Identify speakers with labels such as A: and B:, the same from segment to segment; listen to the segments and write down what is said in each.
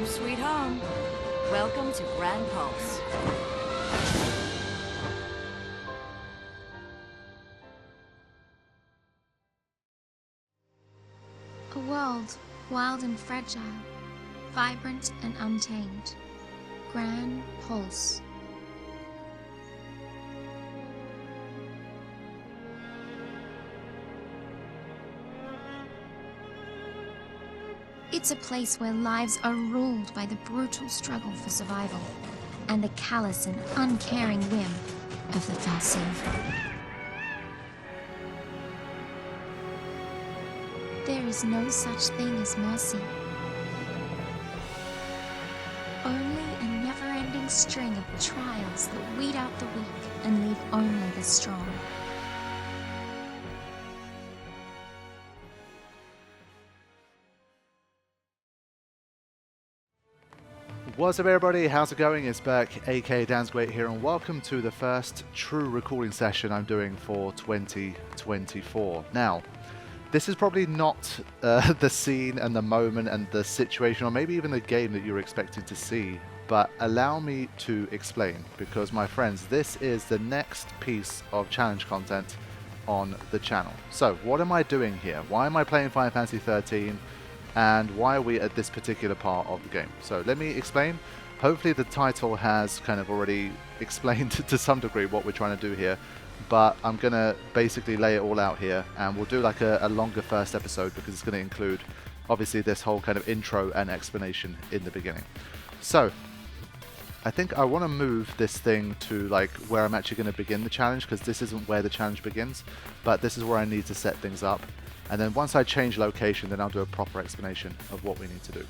A: Home sweet home. Welcome to Gran Pulse.
B: A world wild and fragile, vibrant and untamed. Gran Pulse. It's a place where lives are ruled by the brutal struggle for survival and the callous and uncaring whim of the falsive. There is no such thing as mercy. Only a never-ending string of trials that weed out the weak and leave only the strong.
C: What's up everybody, how's it going? It's Burke, aka Dan's Great here, and welcome to the first true recording session I'm doing for 2024. Now, this is probably not the scene and the moment and the situation, or maybe even the game that you're expecting to see, but allow me to explain, because my friends, this is the next piece of challenge content on the channel. So, what am I doing here? Why am I playing Final Fantasy XIII? And why are we at this particular part of the game? So let me explain. Hopefully the title has kind of already explained to some degree what we're trying to do here, but I'm going to basically lay it all out here, and we'll do like a longer first episode because it's going to include obviously this whole kind of intro and explanation in the beginning. So I think I want to move this thing to like where I'm actually going to begin the challenge, because this isn't where the challenge begins, but this is where I need to set things up. And then once I change location, then I'll do a proper explanation of what we need to do.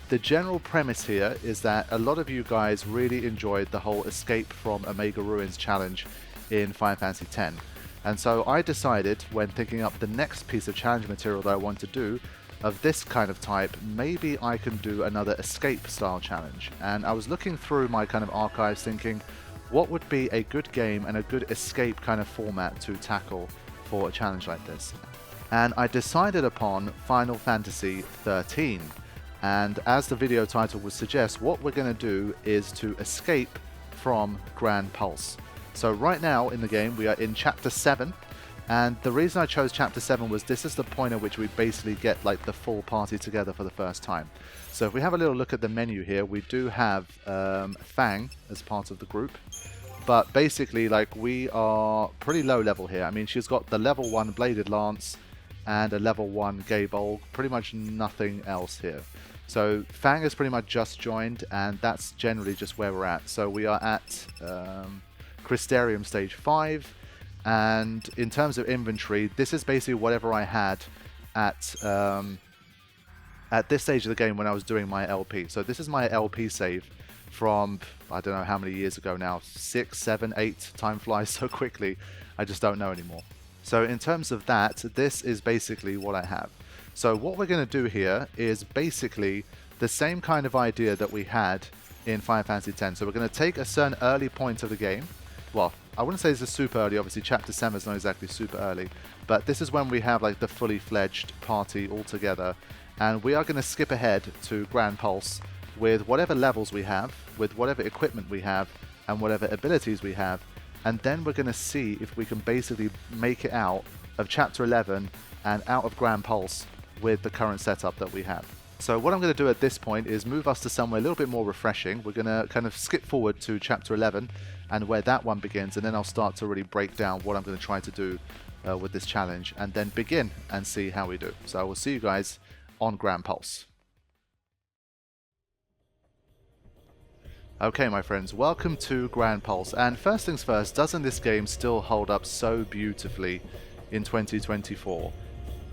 C: The general premise here is that a lot of you guys really enjoyed the whole Escape from Omega Ruins challenge in Final Fantasy X. And so I decided, when thinking up the next piece of challenge material that I want to do, of this kind of type, maybe I can do another Escape style challenge. And I was looking through my kind of archives thinking, what would be a good game and a good Escape kind of format to tackle for a challenge like this? And I decided upon Final Fantasy XIII. And as the video title would suggest, what we're going to do is to escape from Gran Pulse. So right now in the game we are in Chapter 7, and the reason I chose Chapter 7 was this is the point at which we basically get like the full party together for the first time. So if we have a little look at the menu here, we do have Fang as part of the group. But basically, like, we are pretty low level here. I mean, she's got the level 1 Bladed Lance and a level 1 Gabriel, pretty much nothing else here. So Fang has pretty much just joined, and that's generally just where we're at. So we are at Crystarium Stage 5, and in terms of inventory, this is basically whatever I had at this stage of the game when I was doing my LP. So this is my LP save from, I don't know how many years ago now, 6, 7, 8, time flies so quickly, I just don't know anymore. So in terms of that, this is basically what I have. So what we're going to do here is basically the same kind of idea that we had in Final Fantasy X. So we're going to take a certain early point of the game. Well, I wouldn't say this is super early, obviously Chapter 7 is not exactly super early, but this is when we have like the fully fledged party all together, and we are going to skip ahead to Gran Pulse with whatever levels we have, with whatever equipment we have, and whatever abilities we have. And then we're going to see if we can basically make it out of Chapter 11 and out of Gran Pulse with the current setup that we have. So what I'm going to do at this point is move us to somewhere a little bit more refreshing. We're going to kind of skip forward to Chapter 11 and where that one begins, and then I'll start to really break down what I'm going to try to do with this challenge, and then begin and see how we do. So I will see you guys on Gran Pulse. Okay, my friends, welcome to Gran Pulse. And first things first, doesn't this game still hold up so beautifully in 2024?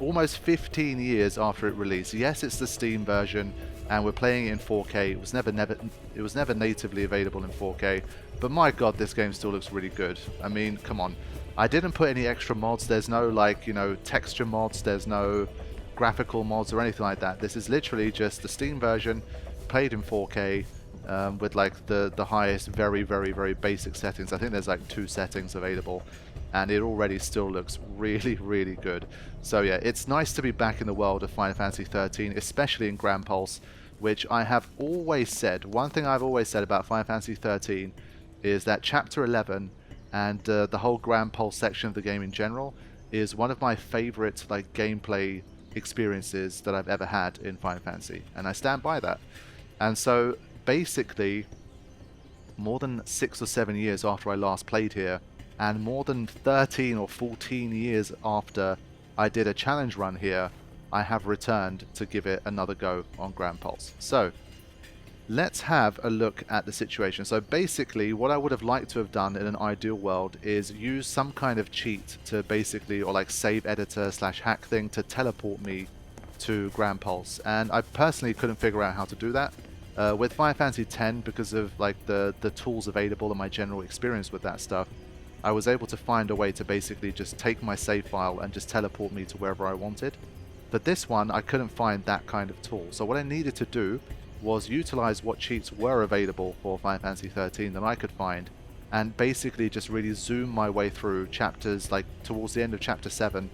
C: Almost 15 years after it released. Yes, it's the Steam version, and we're playing it in 4K. It was never natively available in 4K, but my god, this game still looks really good. I mean, come on. I didn't put any extra mods. There's no, like, you know, texture mods. There's no graphical mods or anything like that. This is literally just the Steam version played in 4K. With like the highest very basic settings. I think there's like 2 settings available, and it already still looks really good. So yeah, it's nice to be back in the world of Final Fantasy XIII, especially in Gran Pulse, which I have always said, one thing I've always said about Final Fantasy XIII is that Chapter 11 and the whole Gran Pulse section of the game in general is one of my favorite like gameplay experiences that I've ever had in Final Fantasy, and I stand by that. And so basically, more than 6 or 7 years after I last played here, and more than 13 or 14 years after I did a challenge run here, I have returned to give it another go on Gran Pulse. So let's have a look at the situation. So basically what I would have liked to have done in an ideal world is use some kind of cheat to basically, or like save editor / hack thing to teleport me to Gran Pulse, and I personally couldn't figure out how to do that. With Final Fantasy X, because of like the tools available and my general experience with that stuff, I was able to find a way to basically just take my save file and just teleport me to wherever I wanted. For this one, I couldn't find that kind of tool. So what I needed to do was utilize what cheats were available for Final Fantasy XIII that I could find, and basically just really zoom my way through chapters, like towards the end of Chapter 7,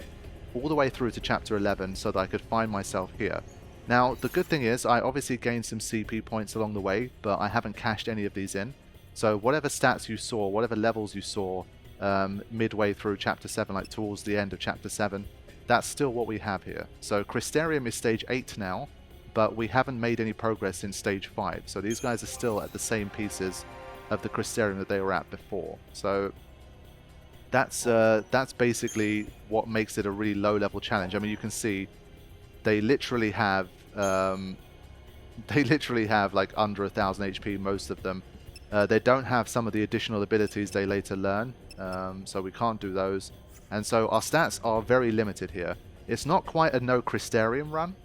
C: all the way through to Chapter 11, so that I could find myself here. Now, the good thing is, I obviously gained some CP points along the way, but I haven't cashed any of these in. So whatever stats you saw, whatever levels you saw midway through Chapter 7, like towards the end of Chapter 7, that's still what we have here. So Crystarium is Stage 8 now, but we haven't made any progress in Stage 5. So these guys are still at the same pieces of the Crystarium that they were at before. So that's basically what makes it a really low-level challenge. I mean, you can see they literally have like under 1,000 HP, most of them. They don't have some of the additional abilities they later learn, so we can't do those. And so our stats are very limited here. It's not quite a no Crystarium run,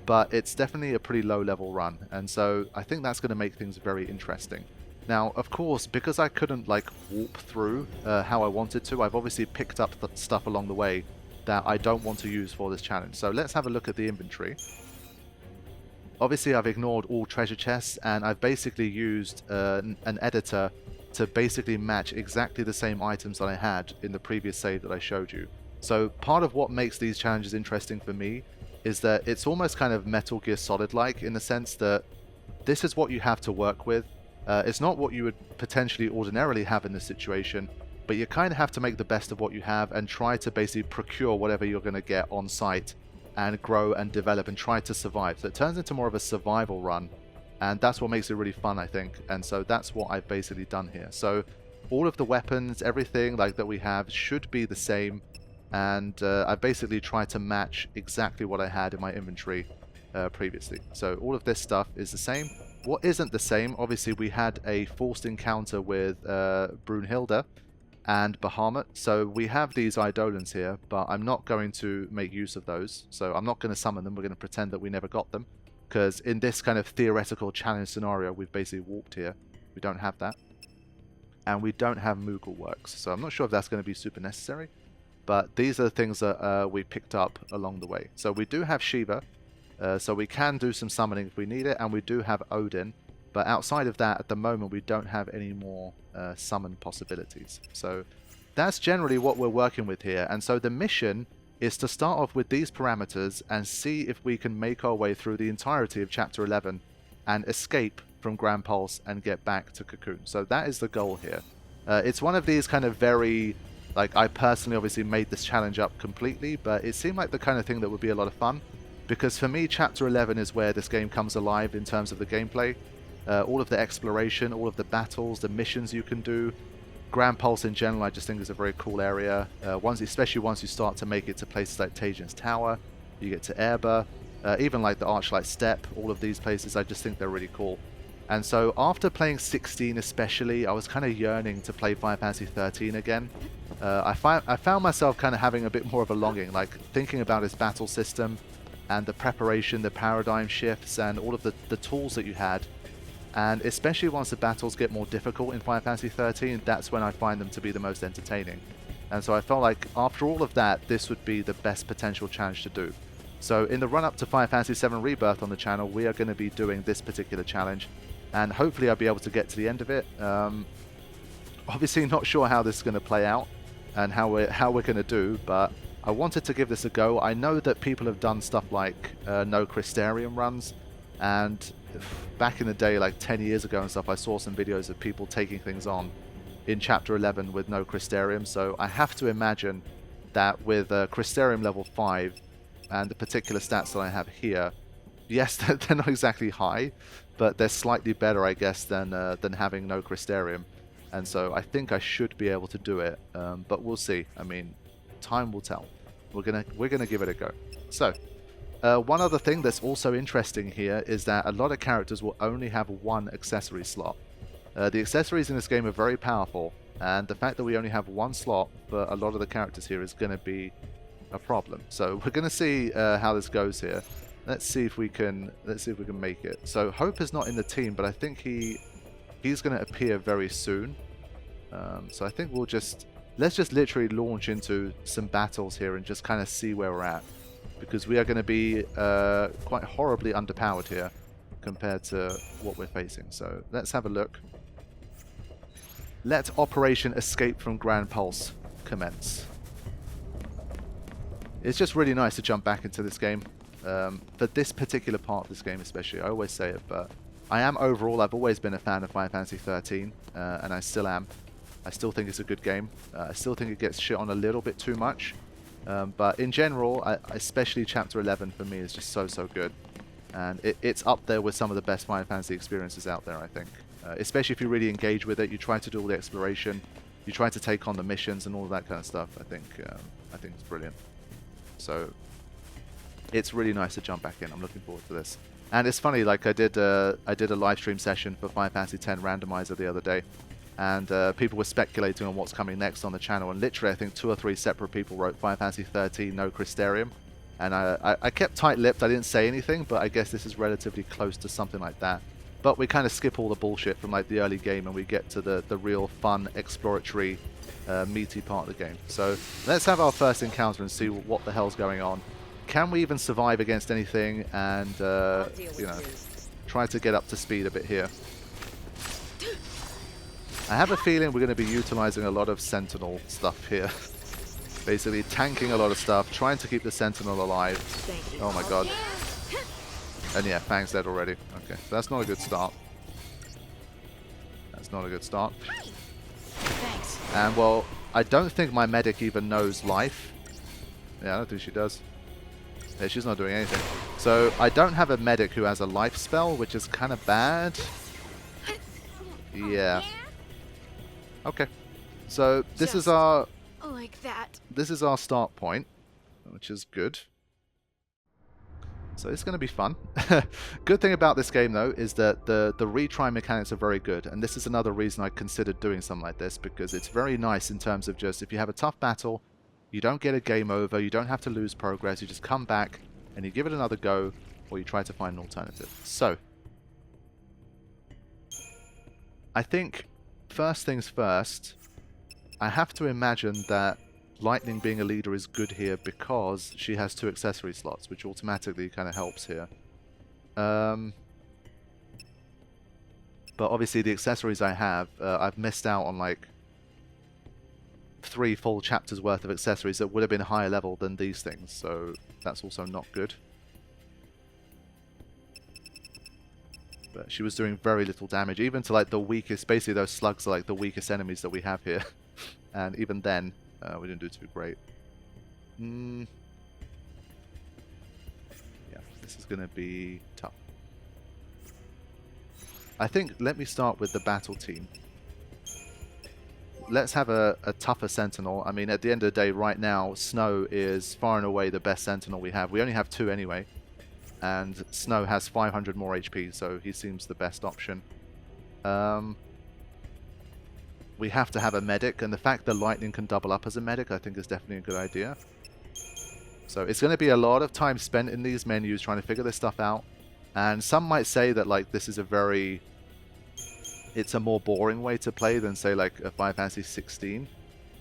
C: but it's definitely a pretty low level run. And so I think that's going to make things very interesting. Now, of course, because I couldn't like warp through how I wanted to, I've obviously picked up stuff along the way that I don't want to use for this challenge. So let's have a look at the inventory. Obviously, I've ignored all treasure chests, and I've basically used an editor to basically match exactly the same items that I had in the previous save that I showed you. So part of what makes these challenges interesting for me is that it's almost kind of Metal Gear Solid-like, in the sense that this is what you have to work with. It's not what you would potentially ordinarily have in this situation, but you kind of have to make the best of what you have and try to basically procure whatever you're going to get on site and grow and develop and try to survive. So it turns into more of a survival run, and that's what makes it really fun, I think. And so that's what I've basically done here. So all of the weapons, everything like that we have should be the same, and I basically tried to match exactly what I had in my inventory previously. So all of this stuff is the same. What isn't the same, obviously we had a forced encounter with Brunhilde and Bahamut. So we have these Eidolons here, but I'm not going to make use of those. So I'm not going to summon them. We're going to pretend that we never got them, because in this kind of theoretical challenge scenario, we've basically warped here. We don't have that. And we don't have Moogle Works. So I'm not sure if that's going to be super necessary, but these are the things that we picked up along the way. So we do have Shiva, so we can do some summoning if we need it, and we do have Odin. But outside of that, at the moment, we don't have any more summon possibilities. So that's generally what we're working with here. And so the mission is to start off with these parameters and see if we can make our way through the entirety of Chapter 11 and escape from Gran Pulse and get back to Cocoon. So that is the goal here. It's one of these kind of very, like, I personally obviously made this challenge up completely, but it seemed like the kind of thing that would be a lot of fun, because for me, Chapter 11 is where this game comes alive in terms of the gameplay. All of the exploration, all of the battles, the missions you can do. Gran Pulse in general, I just think is a very cool area. Especially once you start to make it to places like Tajin's Tower, you get to Erba, even like the Archlight Steppe, all of these places, I just think they're really cool. And so after playing 16 especially, I was kind of yearning to play Final Fantasy XIII again. I found myself kind of having a bit more of a longing, like thinking about its battle system and the preparation, the paradigm shifts, and all of the tools that you had. And especially once the battles get more difficult in Final Fantasy XIII, that's when I find them to be the most entertaining. And so I felt like after all of that, this would be the best potential challenge to do. So in the run-up to Final Fantasy VII Rebirth on the channel, we are going to be doing this particular challenge. And hopefully I'll be able to get to the end of it. Obviously not sure how this is going to play out and how we're going to do, but I wanted to give this a go. I know that people have done stuff like no Crystarium runs, And back in the day, like 10 years ago and stuff, I saw some videos of people taking things on in Chapter 11 with no Crystarium. So I have to imagine that with Crystarium level 5 and the particular stats that I have here, yes, they're not exactly high, but they're slightly better, I guess, than having no Crystarium. And so I think I should be able to do it, but we'll see. I mean, time will tell. We're gonna give it a go. So, one other thing that's also interesting here is that a lot of characters will only have one accessory slot. The accessories in this game are very powerful, and the fact that we only have one slot for a lot of the characters here is going to be a problem. So we're going to see how this goes here. Let's see if we can make it. So Hope is not in the team, but I think he's going to appear very soon. So I think let's just literally launch into some battles here and just kind of see where we're at, because we are going to be quite horribly underpowered here compared to what we're facing. So let's have a look. Let Operation Escape from Gran Pulse commence. It's just really nice to jump back into this game. For this particular part of this game especially, I always say it, but I've always been a fan of Final Fantasy XIII, and I still am. I still think it's a good game. I still think it gets shit on a little bit too much. But in general, especially Chapter 11 for me is just so good. And it's up there with some of the best Final Fantasy experiences out there, I think. Especially if you really engage with it, you try to do all the exploration, you try to take on the missions and all of that kind of stuff. I think it's brilliant. So it's really nice to jump back in. I'm looking forward to this. And it's funny, like I did a live stream session for Final Fantasy X Randomizer the other day, and people were speculating on what's coming next on the channel. And literally, I think 2 or 3 separate people wrote Final Fantasy XIII, no Crystarium. And I kept tight-lipped. I didn't say anything, but I guess this is relatively close to something like that. But we kind of skip all the bullshit from like the early game, and we get to the real fun, exploratory, meaty part of the game. So let's have our first encounter and see what the hell's going on. Can we even survive against anything? And you know, try to get up to speed a bit here. I have a feeling we're going to be utilizing a lot of Sentinel stuff here. Basically tanking a lot of stuff, trying to keep the Sentinel alive. Oh my god. And yeah, Fang's dead already. Okay, so that's not a good start. That's not a good start.
A: Thanks.
C: And well, I don't think my medic even knows life. Yeah, I don't think she does. Yeah, she's not doing anything. So I don't have a medic who has a life spell, which is kind of bad. Yeah. Okay. So this is our start point, which is good. So it's going to be fun. Good thing about this game, though, is that the retry mechanics are very good. And this is another reason I considered doing something like this, because it's very nice in terms of just if you have a tough battle, you don't get a game over, you don't have to lose progress, you just come back and you give it another go, or you try to find an alternative. So, I think, first things first, I have to imagine that Lightning being a leader is good here because she has 2 accessory slots, which automatically kind of helps here. But obviously the accessories I have, I've missed out on like 3 full chapters worth of accessories that would have been higher level than these things, so that's also not good. But she was doing very little damage, even to like the weakest, basically those slugs are like the weakest enemies that we have here. And even then, we didn't do too great. Yeah, this is going to be tough. I think, let me start with the battle team. Let's have a tougher Sentinel. I mean, at the end of the day, right now, Snow is far and away the best Sentinel we have. We only have 2 anyway. And Snow has 500 more HP, so he seems the best option. We have to have a medic, and the fact that Lightning can double up as a medic, I think is definitely a good idea. So it's going to be a lot of time spent in these menus trying to figure this stuff out. And some might say that like this is it's a more boring way to play than say like a Final Fantasy XVI.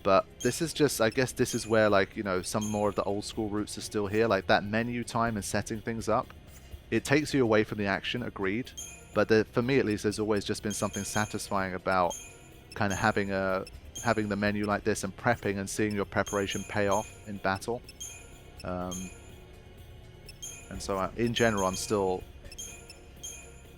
C: But this is just, I guess this is where like, you know, some more of the old school roots are still here. Like that menu time and setting things up. It takes you away from the action, agreed. But for me at least, there's always just been something satisfying about kind of having the menu like this and prepping and seeing your preparation pay off in battle. And so in general, I'm still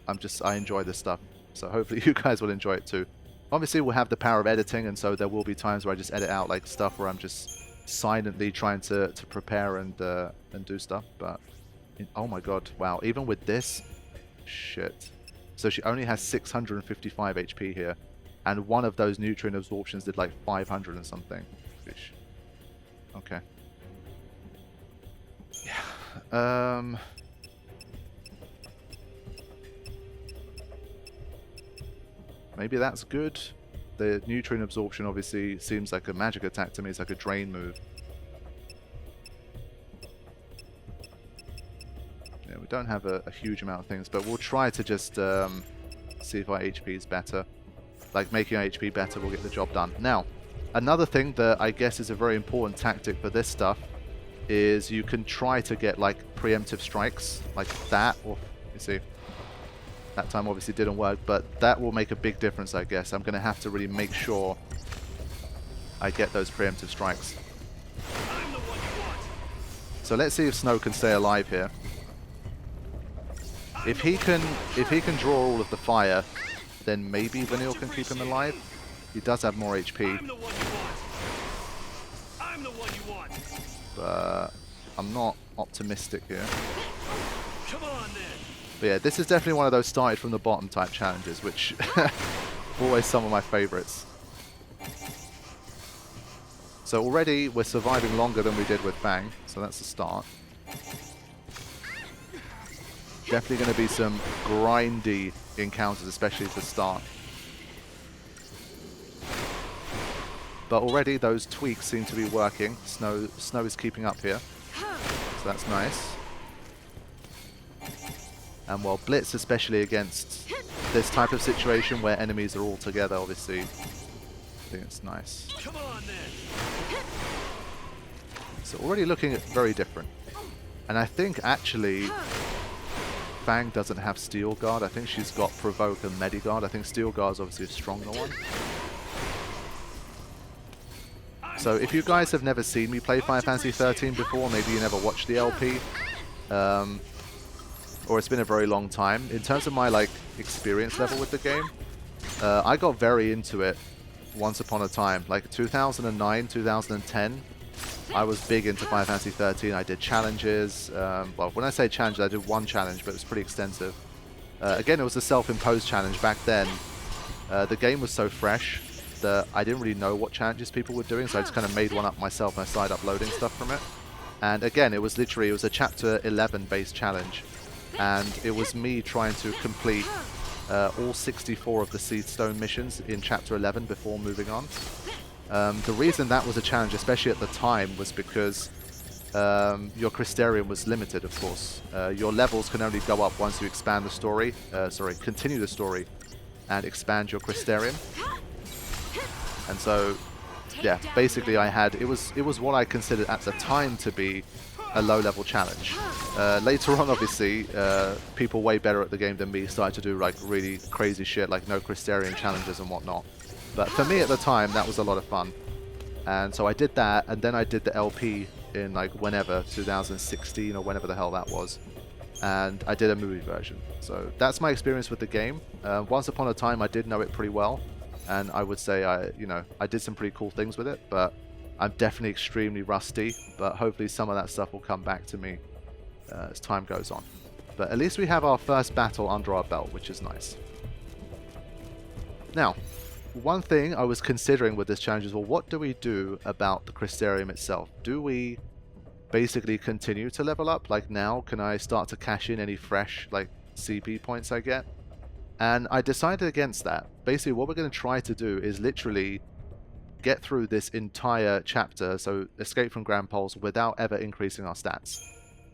C: I enjoy this stuff. So hopefully you guys will enjoy it too. Obviously we'll have the power of editing, and so there will be times where I just edit out like stuff where I'm just silently trying to prepare and do stuff. But oh my god, wow, even with this, shit. So she only has 655 HP here, and one of those nutrient absorptions did like 500 and something. Fish. Okay. Yeah. Maybe that's good. The nutrient absorption obviously seems like a magic attack to me. It's like a drain move. Yeah, we don't have a huge amount of things, but we'll try to just see if our HP is better. Like, making our HP better will get the job done. Now, another thing that I guess is a very important tactic for this stuff is you can try to get like preemptive strikes like that, or you see, that time obviously didn't work, but that will make a big difference, I guess. I'm going to have to really make sure I get those preemptive strikes. So let's see if Snow can stay alive here. If he can draw all of the fire, then maybe Vanille can keep him alive. He does have more HP. But I'm not optimistic here. But yeah, this is definitely one of those started from the bottom type challenges, which always some of my favorites. So already we're surviving longer than we did with Fang, so that's a start. Definitely going to be some grindy encounters, especially at the start. But already those tweaks seem to be working. Snow is keeping up here, so that's nice. And while Blitz, especially against this type of situation where enemies are all together, obviously, I think it's nice. So already looking at very different. And I think actually Fang doesn't have Steel Guard. I think she's got Provoke and Medigard. I think Steel Guard is obviously a stronger one. So if you guys have never seen me play Final Fantasy XIII before, maybe you never watched the LP, or it's been a very long time, in terms of my like experience level with the game, I got very into it once upon a time. Like 2009, 2010, I was big into Final Fantasy XIII. I did challenges. Well, when I say challenges, I did one challenge, but it was pretty extensive. Again, it was a self-imposed challenge back then. The game was so fresh that I didn't really know what challenges people were doing, so I just kind of made one up myself and I started uploading stuff from it. And again, it was a chapter 11 based challenge, and it was me trying to complete all 64 of the Seedstone missions in chapter 11 before moving on. The reason that was a challenge, especially at the time, was because your Crystarium was limited, of course. Your levels can only go up once you expand the story, continue the story and expand your Crystarium. And so, yeah, basically it was what I considered at the time to be a low-level challenge. Later on, obviously, people way better at the game than me started to do like really crazy shit, like no Crystarium challenges and whatnot. But for me at the time, that was a lot of fun. And so I did that, and then I did the LP in like whenever, 2016 or whenever the hell that was. And I did a movie version. So that's my experience with the game. Once upon a time, I did know it pretty well. And I would say I did some pretty cool things with it, but I'm definitely extremely rusty. But hopefully some of that stuff will come back to me as time goes on. But at least we have our first battle under our belt, which is nice. Now, one thing I was considering with this challenge is, well, what do we do about the Crystarium itself? Do we basically continue to level up? Like now, can I start to cash in any fresh like CP points I get? And I decided against that. Basically, what we're going to try to do is literally get through this entire chapter, so escape from Gran Pulse, without ever increasing our stats.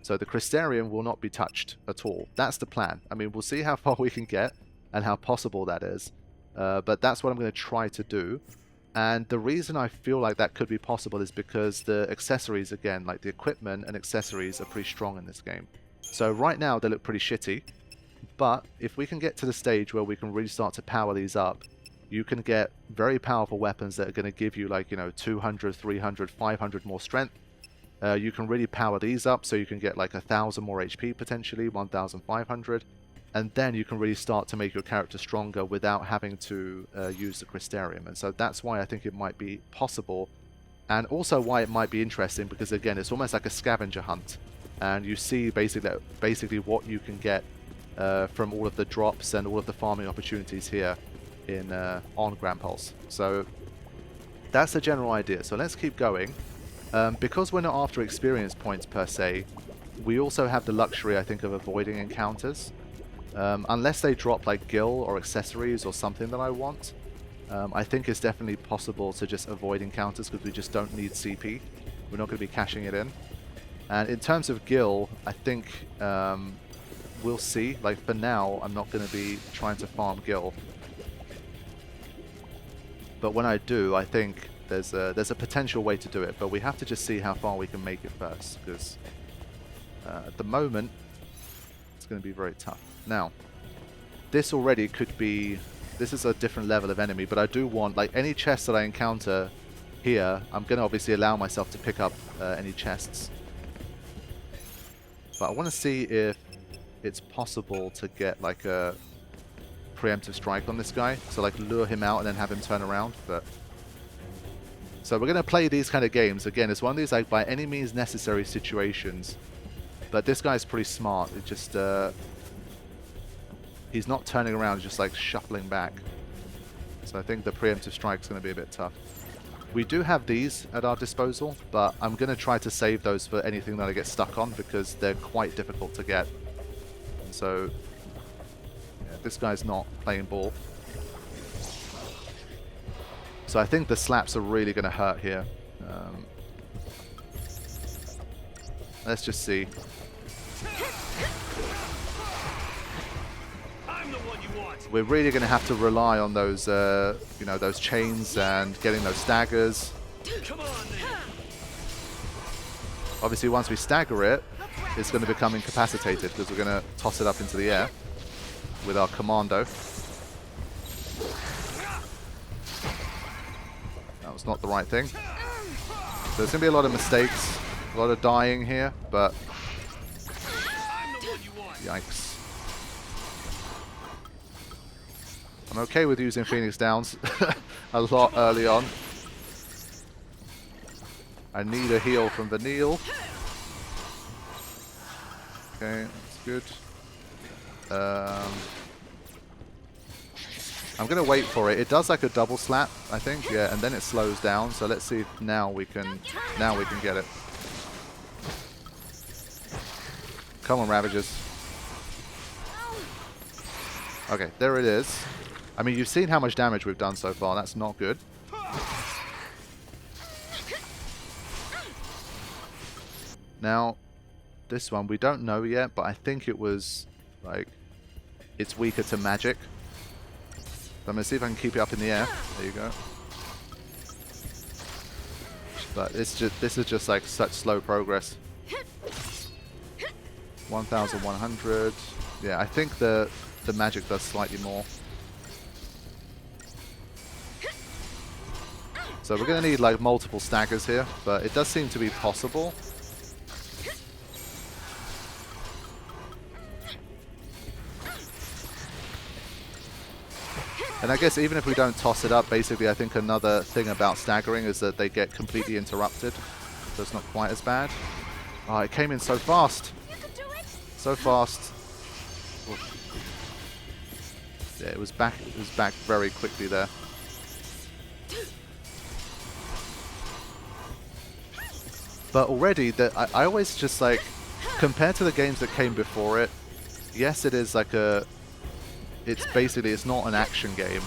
C: So the Crystarium will not be touched at all. That's the plan. I mean, we'll see how far we can get and how possible that is. But that's what I'm going to try to do. And the reason I feel like that could be possible is because the accessories, again, like the equipment and accessories, are pretty strong in this game. So right now they look pretty shitty. But if we can get to the stage where we can really start to power these up, you can get very powerful weapons that are going to give you like, 200, 300, 500 more strength. You can really power these up so you can get like 1,000 more HP potentially, 1,500. and then you can really start to make your character stronger without having to use the Crystarium. And so that's why I think it might be possible, and also why it might be interesting, because again, it's almost like a scavenger hunt, and you see basically what you can get from all of the drops and all of the farming opportunities here in on Gran Pulse. So that's the general idea. So let's keep going. Because we're not after experience points per se, we also have the luxury, I think, of avoiding encounters. Unless they drop like gil or accessories or something that I want, I think it's definitely possible to just avoid encounters because we just don't need CP. We're not going to be cashing it in. And in terms of gil, I think we'll see. Like for now, I'm not going to be trying to farm gil. But when I do, I think there's a potential way to do it, but we have to just see how far we can make it first, because at the moment it's going to be very tough. Now, this already could be, this is a different level of enemy, but I do want, like, any chest that I encounter here, I'm going to obviously allow myself to pick up any chests. But I want to see if it's possible to get like a preemptive strike on this guy, so like lure him out and then have him turn around. But so we're going to play these kind of games. Again, it's one of these like by any means necessary situations, but this guy's pretty smart. It just he's not turning around, just like shuffling back. So I think the preemptive strike is going to be a bit tough. We do have these at our disposal, but I'm going to try to save those for anything that I get stuck on, because they're quite difficult to get. And so this guy's not playing ball. So I think the slaps are really going to hurt here. Let's just see.
D: I'm the one you want.
C: We're really going to have to rely on those, you know, those chains and getting those staggers.
D: Come on, then.
C: Obviously, once we stagger it, it's going to become incapacitated because we're going to toss it up into the air with our commando. That was not the right thing. So there's going to be a lot of mistakes, a lot of dying here, but yikes. I'm okay with using Phoenix Downs a lot early on. I need a heal from the Neil. Okay, that's good. I'm going to wait for it. It does like a double slap, I think, yeah, and then it slows down. So let's see if now we can get it. Come on, Ravagers. Okay, there it is. I mean, you've seen how much damage we've done so far. That's not good. Now, this one, we don't know yet, but I think it was, like, it's weaker to magic. So I'm going to see if I can keep it up in the air. There you go. But it's just, this is just, like, such slow progress. 1,100. Yeah, I think the magic does slightly more. So we're going to need, like, multiple staggers here, but it does seem to be possible. And I guess even if we don't toss it up, basically I think another thing about staggering is that they get completely interrupted. So it's not quite as bad. Oh, it came in so fast. So fast. Oof. Yeah, it was back very quickly there. But already, I always just like, compared to the games that came before it, yes, it is like a... It's basically, it's not an action game.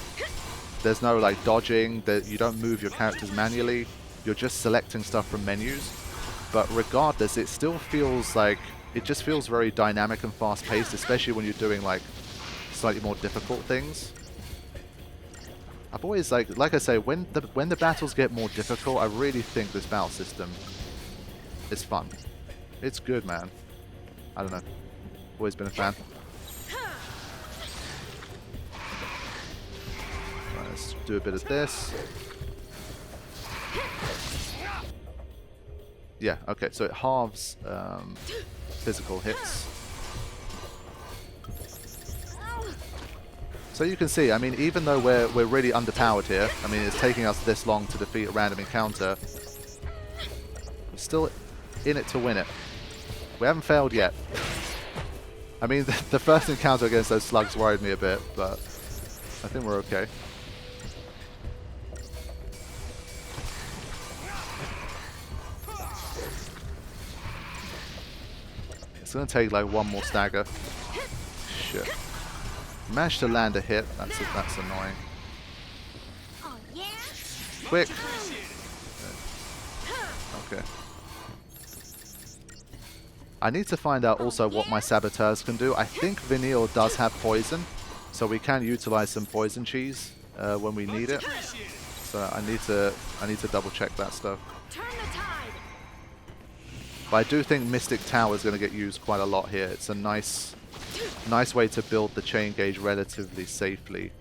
C: There's no like dodging, that you don't move your characters manually. You're just selecting stuff from menus. But regardless, it still feels like, it just feels very dynamic and fast paced, especially when you're doing like slightly more difficult things. I've always like I say, when the battles get more difficult, I really think this battle system is fun. It's good, man. I don't know. Always been a fan. Let's do a bit of this. Yeah, okay, so it halves physical hits. So you can see, I mean, even though we're really underpowered here, I mean, it's taking us this long to defeat a random encounter, we're still in it to win it. We haven't failed yet. I mean, the first encounter against those slugs worried me a bit, but I think we're okay. It's going to take like one more stagger. Shit. Managed to land a hit. That's annoying. Quick. Okay. I need to find out also what my saboteurs can do. I think Vinyl does have poison, so we can utilize some poison cheese when we need it. So I need to double check that stuff. But I do think Mystic Tower is going to get used quite a lot here. It's a nice way to build the chain gauge relatively safely.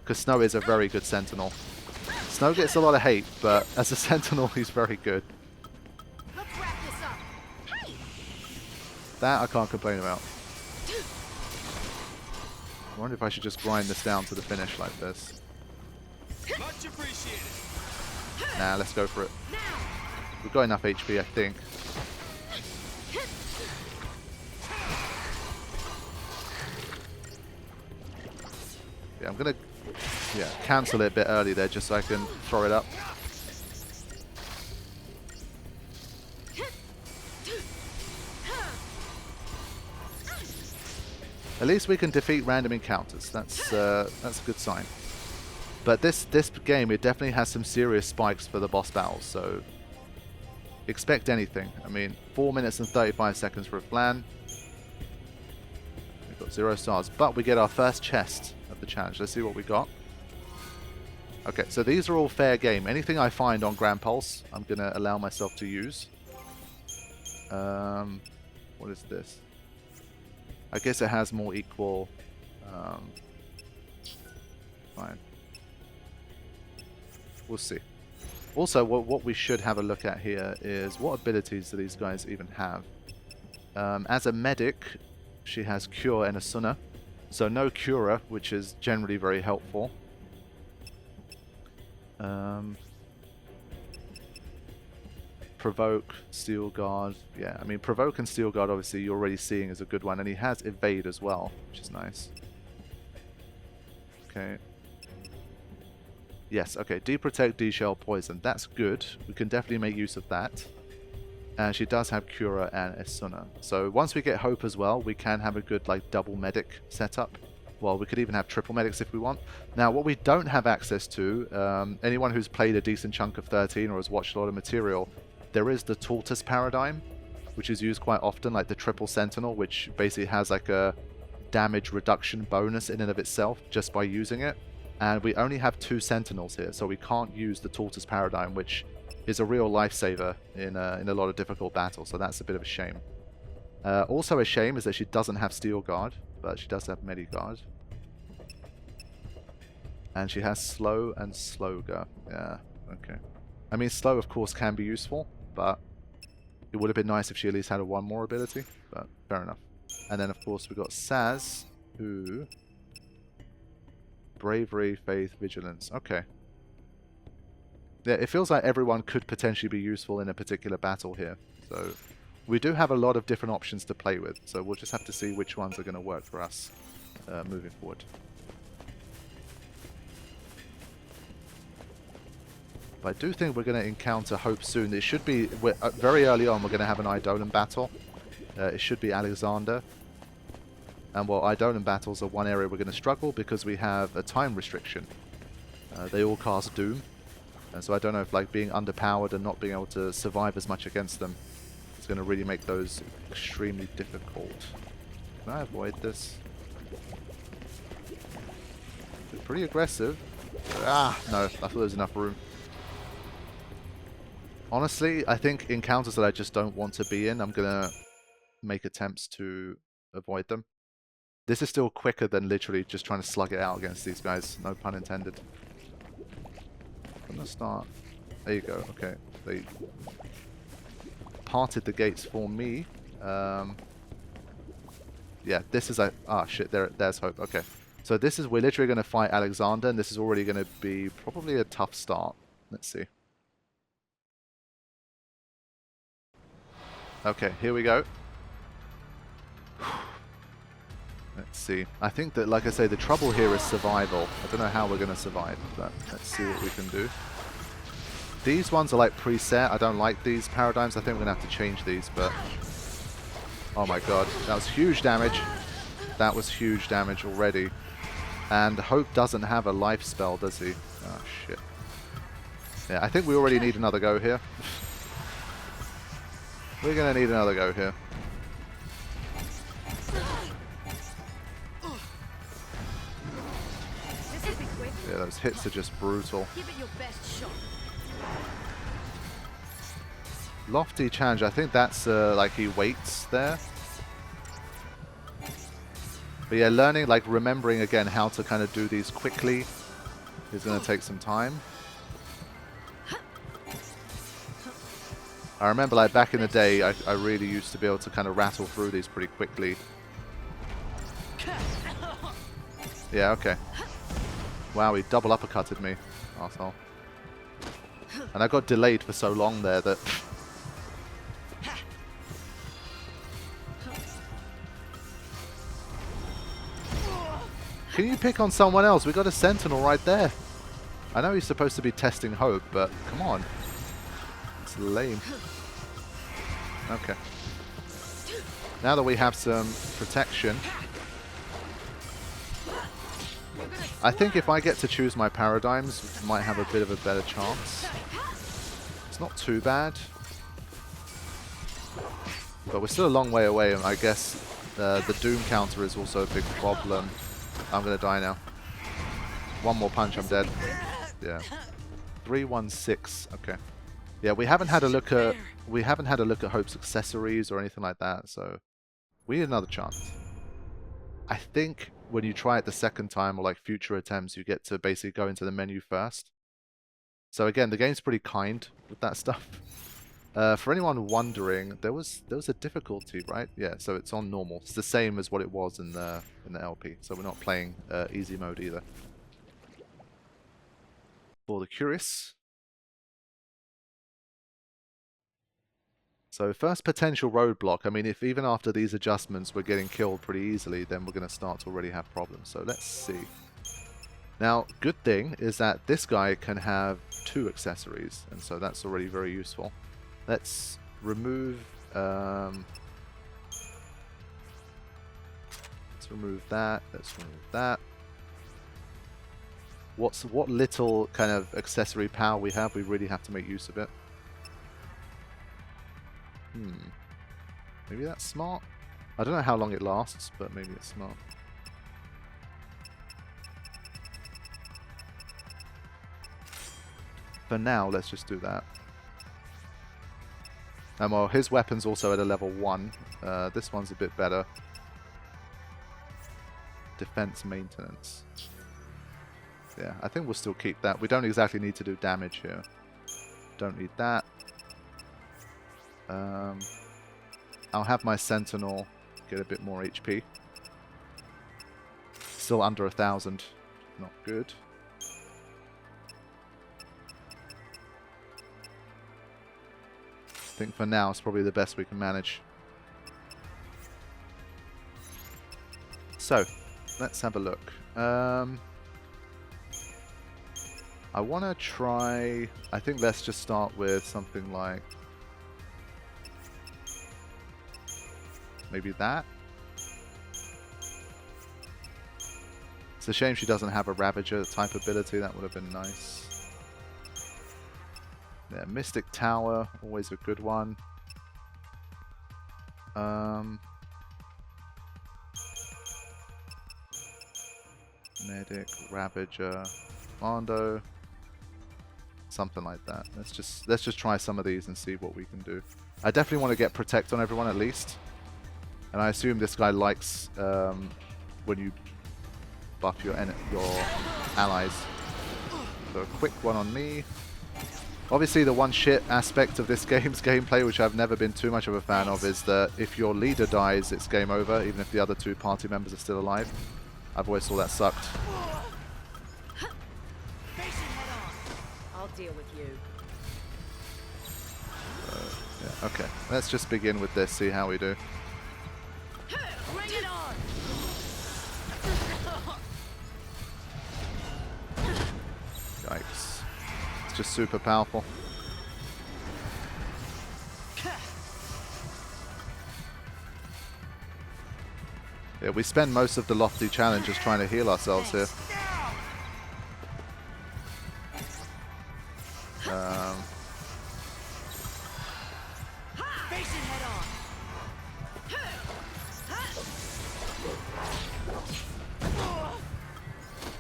C: Because Snow is a very good sentinel. Snow gets a lot of hate, but as a sentinel, he's very good. That I can't complain about. I wonder if I should just grind this down to the finish like this.
D: Much appreciated.
C: Nah, let's go for it. We've got enough HP, I think. Yeah, I'm gonna cancel it a bit early there just so I can throw it up. At least we can defeat random encounters. That's a good sign. But this game, it definitely has some serious spikes for the boss battles, so expect anything. I mean, 4 minutes and 35 seconds for a plan. We've got 0 stars, but we get our first chest of the challenge. Let's see what we got. Okay, so these are all fair game. Anything I find on Gran Pulse, I'm going to allow myself to use. What is this? I guess it has more equal... fine. We'll see. Also, what we should have a look at here is what abilities do these guys even have? As a medic, she has Cure and Asuna. So no Cura, which is generally very helpful. Provoke, Steel Guard. Yeah, I mean, Provoke and Steel Guard, obviously, you're already seeing is a good one. And he has Evade as well, which is nice. Okay. Yes, okay. Deprotect, D-Shell, Poison. That's good. We can definitely make use of that. And she does have Cura and Asuna. So once we get Hope as well, we can have a good, like, double medic setup. Well, we could even have triple medics if we want. Now, what we don't have access to, anyone who's played a decent chunk of 13 or has watched a lot of material, there is the Tortoise paradigm, which is used quite often, like the Triple Sentinel, which basically has like a damage reduction bonus in and of itself just by using it. And we only have 2 Sentinels here, so we can't use the Tortoise paradigm, which is a real lifesaver in a lot of difficult battles, so that's a bit of a shame. Also a shame is that she doesn't have Steel Guard, but she does have Mediguard. And she has Slow and Sloga. Yeah, okay. I mean, Slow, of course, can be useful, but it would have been nice if she at least had a 1 more ability, but fair enough. And then, of course, we've got Saz, who... Bravery, Faith, Vigilance. Okay. Yeah, it feels like everyone could potentially be useful in a particular battle here. So we do have a lot of different options to play with, so we'll just have to see which ones are going to work for us moving forward. But I do think we're going to encounter Hope soon. It should be... very early on, we're going to have an Eidolon battle. It should be Alexander. And well, Eidolon battles are one area we're going to struggle because we have a time restriction. They all cast Doom. And so I don't know if like being underpowered and not being able to survive as much against them is going to really make those extremely difficult. Can I avoid this? It's pretty aggressive. Ah, no, I thought there was enough room. Honestly, I think encounters that I just don't want to be in, I'm going to make attempts to avoid them. This is still quicker than literally just trying to slug it out against these guys, no pun intended. I'm going to start... There you go, okay. They parted the gates for me. Yeah, this is a... Ah, shit, there's Hope, okay. So this is, we're literally going to fight Alexander, and this is already going to be probably a tough start. Let's see. Okay, here we go. Let's see. I think that, like I say, the trouble here is survival. I don't know how we're going to survive, but let's see what we can do. These ones are like preset. I don't like these paradigms. I think we're going to have to change these, but... Oh my god, that was huge damage. That was huge damage already. And Hope doesn't have a life spell, does he? Oh, shit. Yeah, I think we already need another go here. We're going to need another go here. Yeah, those hits are just brutal.
A: Give it your best shot.
C: Lofty challenge, I think that's like he waits there. But yeah, learning, like remembering again how to kind of do these quickly is going to take some time. I remember like back in the day, I really used to be able to kind of rattle through these pretty quickly. Yeah, okay. Wow, he double uppercutted me, arsehole. And I got delayed for so long there that... Can you pick on someone else? We got a Sentinel right there. I know he's supposed to be testing Hope, but come on. It's lame. Okay. Now that we have some protection, I think if I get to choose my paradigms, we might have a bit of a better chance. It's not too bad. But we're still a long way away, and I guess the Doom counter is also a big problem. I'm going to die now. One more punch, I'm dead. Yeah. 316. Okay. Yeah, we haven't had a look at Hope's accessories or anything like that, so we need another chance. I think when you try it the second time, or like future attempts, you get to basically go into the menu first. So again, the game's pretty kind with that stuff. For anyone wondering, there was a difficulty, right? Yeah, so it's on normal. It's the same as what it was in the LP. So we're not playing easy mode either. For the curious. So first potential roadblock. I mean, if even after these adjustments we're getting killed pretty easily, then we're going to start to already have problems. So let's see. Now, good thing is that this guy can have 2 accessories, and so that's already very useful. Let's remove let's remove that. Let's remove that. What little kind of accessory power we have, we really have to make use of it. Maybe that's smart. I don't know how long it lasts, but maybe it's smart. For now, let's just do that. And well, his weapon's also at a level 1. This one's a bit better. Defense maintenance. Yeah, I think we'll still keep that. We don't exactly need to do damage here. Don't need that. I'll have my Sentinel get a bit more HP. Still under 1,000. Not good. I think for now it's probably the best we can manage. So, let's have a look. I want to try... I think let's just start with something like... maybe that? It's a shame she doesn't have a Ravager type ability. That would have been nice. Yeah, Mystic Tower, always a good one. Medic, Ravager, Mondo, something like that. Let's just try some of these and see what we can do. I definitely want to get Protect on everyone at least, and I assume this guy likes when you buff your allies. So a quick one on me. Obviously, the one shit aspect of this game's gameplay, which I've never been too much of a fan of, is that if your leader dies, it's game over, even if the other 2 party members are still alive. I've always thought that sucked.
A: Face it head on. I'll deal with you.
C: Yeah, okay, let's just begin with this, see how we do.
A: Bring it on.
C: Yikes. It's just super powerful. Yeah, we spend most of the lofty challenges trying to heal ourselves here.
A: Face it head on.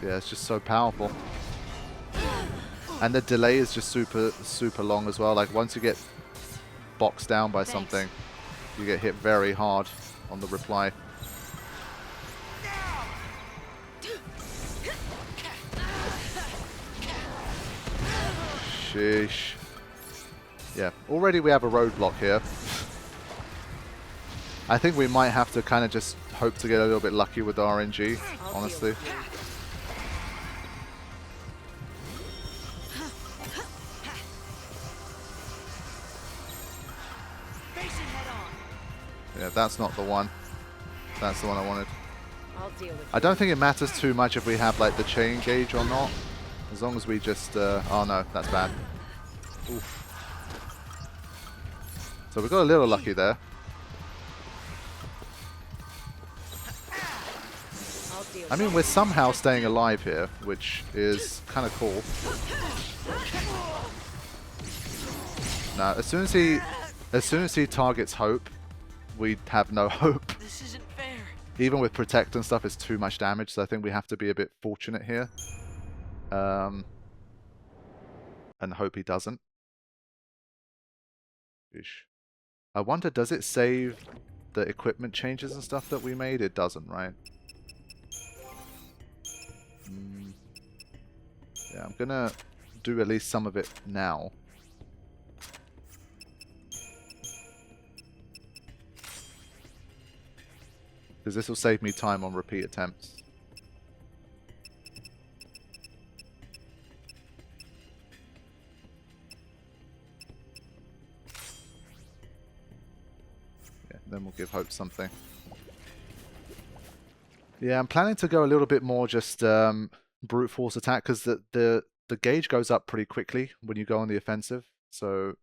C: Yeah, it's just so powerful. And the delay is just super long as well. Like once you get boxed down by something, you get hit very hard on the reply. Sheesh. Yeah, already we have a roadblock here. I think we might have to kind of just hope to get a little bit lucky with the RNG, honestly. Yeah, that's not the one. That's the one I wanted.
A: I'll deal with
C: I don't think it matters too much if we have like the chain gauge or not. As long as we just... oh no, that's bad. Oof. So we got a little lucky there. I mean, we're somehow staying alive here, which is kind of cool. Now, as soon as he targets hope, we have no hope.
A: This isn't fair.
C: Even with protect and stuff, it's too much damage, so I think we have to be a bit fortunate here. And hope he doesn't. Ish. I wonder, does it save the equipment changes and stuff that we made? It doesn't, right? Yeah, I'm gonna do at least some of it now. Because this will save me time on repeat attempts. Yeah, then we'll give Hope something. Yeah, I'm planning to go a little bit more just brute force attack, because the gauge goes up pretty quickly when you go on the offensive. So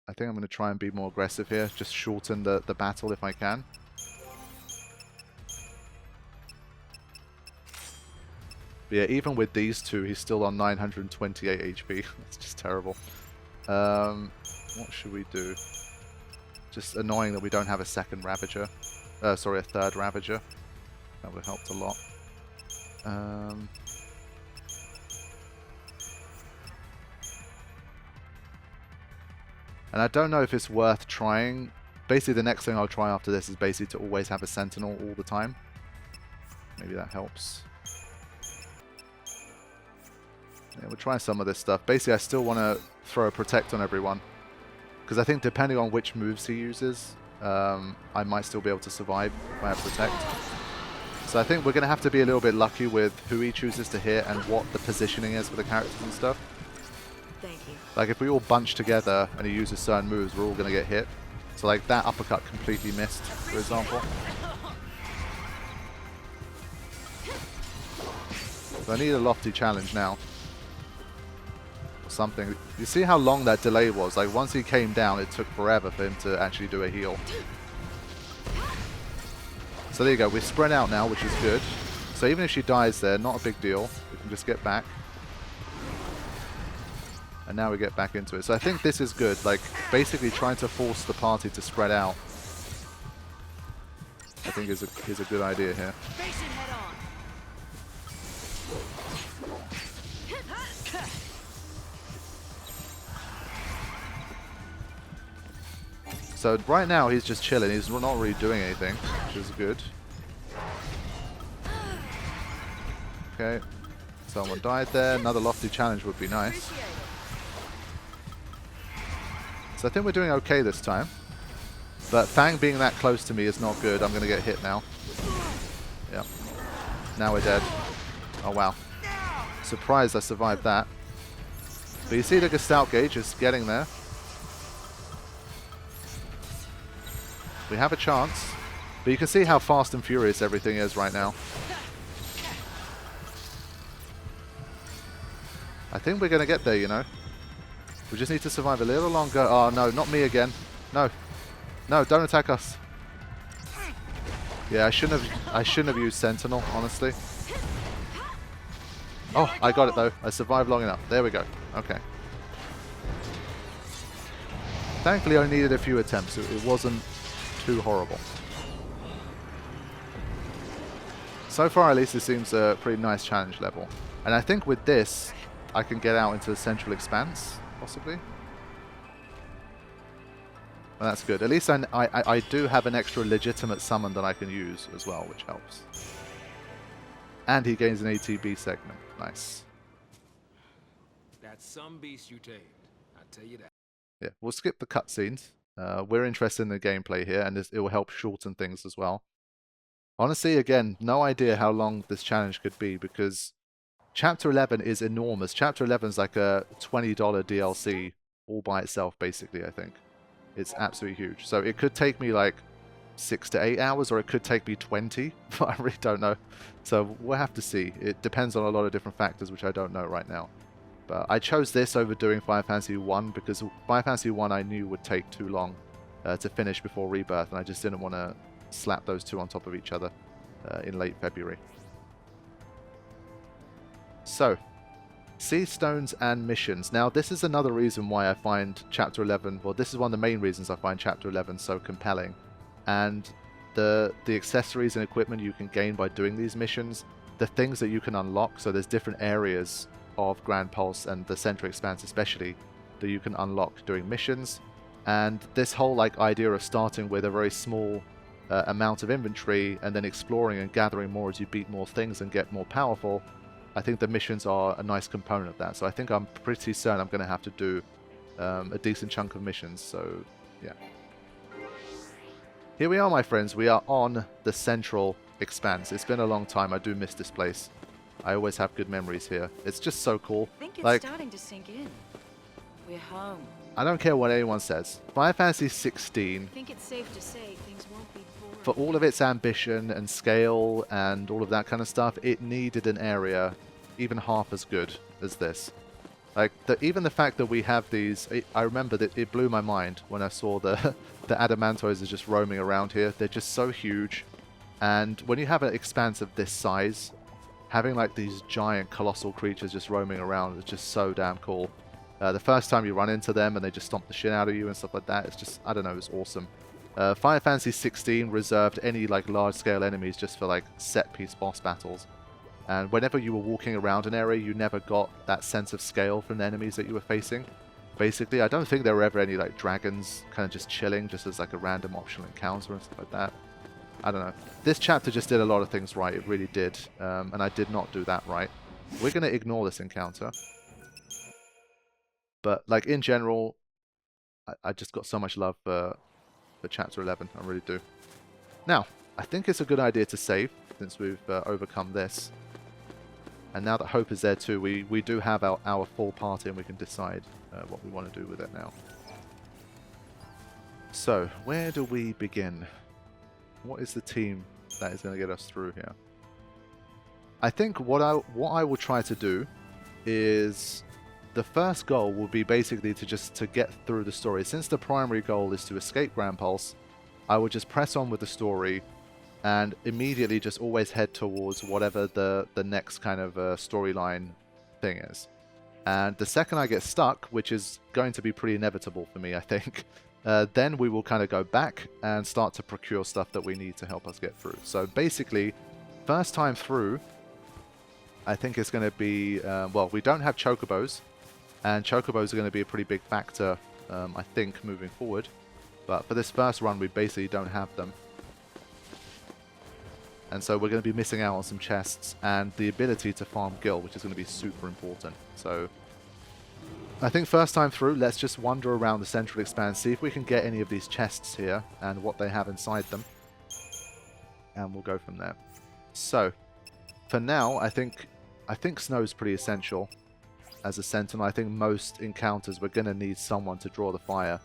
C: I think I'm going to try and be more aggressive here, just shorten the battle if I can. But yeah, even with these two, he's still on 928 HP. That's just terrible. What should we do? Just annoying that we don't have a second Ravager. Sorry, a third Ravager. That would have helped a lot. And I don't know if it's worth trying. Basically, the next thing I'll try after this is basically to always have a Sentinel all the time. Maybe that helps. Yeah, we'll try some of this stuff. Basically, I still want to throw a Protect on everyone. Because I think depending on which moves he uses, I might still be able to survive if I have Protect. So I think we're going to have to be a little bit lucky with who he chooses to hit and what the positioning is for the characters and stuff.
A: Thank you.
C: Like if we all bunch together and he uses certain moves, we're all going to get hit. So like that uppercut completely missed, for example. So I need a lofty challenge now. Or something. You see how long that delay was? Like once he came down, it took forever for him to actually do a heal. So there you go, we're spread out now, which is good. So even if she dies there, not a big deal. We can just get back. And now we get back into it. So I think this is good, like basically trying to force the party to spread out. I think is a good idea here. So right now he's just chilling, he's not really doing anything, which is good. Okay, someone died there, another lofty challenge would be nice. So I think we're doing okay this time. But Fang being that close to me is not good, I'm going to get hit now. Yeah. Now we're dead. Oh wow. Surprised I survived that. But you see the Gestalt gauge is getting there. We have a chance. But you can see how fast and furious everything is right now. I think we're going to get there, you know. We just need to survive a little longer. Oh no, not me again. No. No, don't attack us. Yeah, I shouldn't have used Sentinel, honestly. Oh, I got it though. I survived long enough. There we go. Okay. Thankfully, I needed a few attempts. It wasn't too horrible. So far, at least, it seems a pretty nice challenge level. And I think with this, I can get out into the central expanse, possibly. Well, that's good. At least I do have an extra legitimate summon that I can use as well, which helps. And he gains an ATB segment. Nice.
D: That's some beast you tamed. I tell you that.
C: Yeah, we'll skip the cutscenes. We're interested in the gameplay here, and it will help shorten things as well. Honestly, again, no idea how long this challenge could be, because Chapter 11 is enormous. Chapter 11 is like a $20 DLC all by itself, basically, I think. It's absolutely huge. So it could take me like 6 to 8 hours, or it could take me 20, but I really don't know. So we'll have to see. It depends on a lot of different factors, which I don't know right now. But I chose this over doing Final Fantasy 1 because Final Fantasy 1 I knew would take too long to finish before Rebirth, and I just didn't want to slap those two on top of each other in late February. So, Sea Stones and missions. Now, this is another reason why I find Chapter 11, well, this is one of the main reasons I find Chapter 11 so compelling. And the accessories and equipment you can gain by doing these missions, the things that you can unlock, so there's different areas of Grand Pulse and the Central Expanse especially that you can unlock doing missions. And this whole like idea of starting with a very small amount of inventory and then exploring and gathering more as you beat more things and get more powerful, I think the missions are a nice component of that. So I think I'm pretty certain I'm going to have to do a decent chunk of missions. So, yeah. Here we are, my friends. We are on the Central Expanse. It's been a long time. I do miss this place. I always have good memories here. It's just so cool.
A: I think it's
C: like,
A: starting to sink in. We're home.
C: I don't care what anyone says. Final Fantasy 16...
A: I think it's safe to say things won't be boring.
C: For all of its ambition and scale and all of that kind of stuff, it needed an area even half as good as this. Like, even the fact that we have these... I remember that it blew my mind when I saw the Adamantoids are just roaming around here. They're just so huge. And when you have an expanse of this size, having like these giant colossal creatures just roaming around is just so damn cool. The first time you run into them and they just stomp the shit out of you and stuff like that, it's just, I don't know, it's awesome. Final Fantasy 16 reserved any like large-scale enemies just for like set-piece boss battles. And whenever you were walking around an area, you never got that sense of scale from the enemies that you were facing. Basically, I don't think there were ever any like dragons kind of just chilling, just as like a random optional encounter and stuff like that. I don't know. This chapter just did a lot of things right. It really did. And I did not do that right. We're going to ignore this encounter. But like in general, I just got so much love for Chapter 11. I really do. Now, I think it's a good idea to save since we've overcome this. And now that Hope is there too, we do have our full party and we can decide what we want to do with it now. So, where do we begin? What is the team that is going to get us through here? I think what I will try to do is the first goal will be basically to get through the story. Since the primary goal is to escape Grand Pulse, I will just press on with the story and immediately just always head towards whatever the next kind of storyline thing is. And the second I get stuck, which is going to be pretty inevitable for me, I think, then we will kind of go back and start to procure stuff that we need to help us get through. So basically, first time through, I think it's going to be, well, we don't have chocobos, and chocobos are going to be a pretty big factor, I think, moving forward. But for this first run, we basically don't have them. And so we're going to be missing out on some chests and the ability to farm gil, which is going to be super important. So I think first time through, let's just wander around the Central Expanse, see if we can get any of these chests here and what they have inside them. And we'll go from there. So, for now, I think snow is pretty essential as a sentinel. I think most encounters we're going to need someone to draw the fire.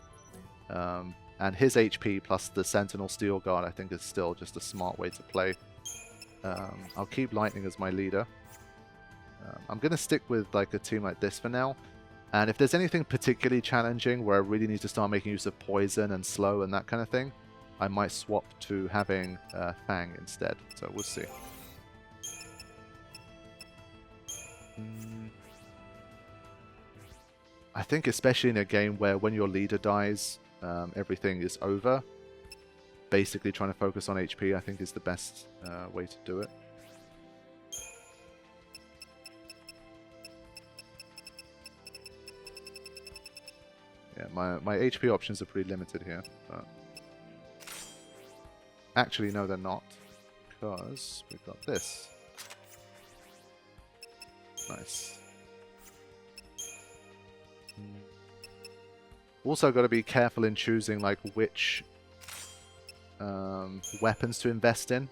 C: And his HP plus the Sentinel Steel Guard I think is still just a smart way to play. I'll keep Lightning as my leader. I'm going to stick with like a team like this for now. And if there's anything particularly challenging where I really need to start making use of poison and slow and that kind of thing, I might swap to having Fang instead. So we'll see. I think especially in a game where when your leader dies, everything is over. Basically trying to focus on HP I think is the best way to do it. Yeah, my HP options are pretty limited here. But actually, no, they're not. Because we've got this. Nice. Also got to be careful in choosing like which weapons to invest in.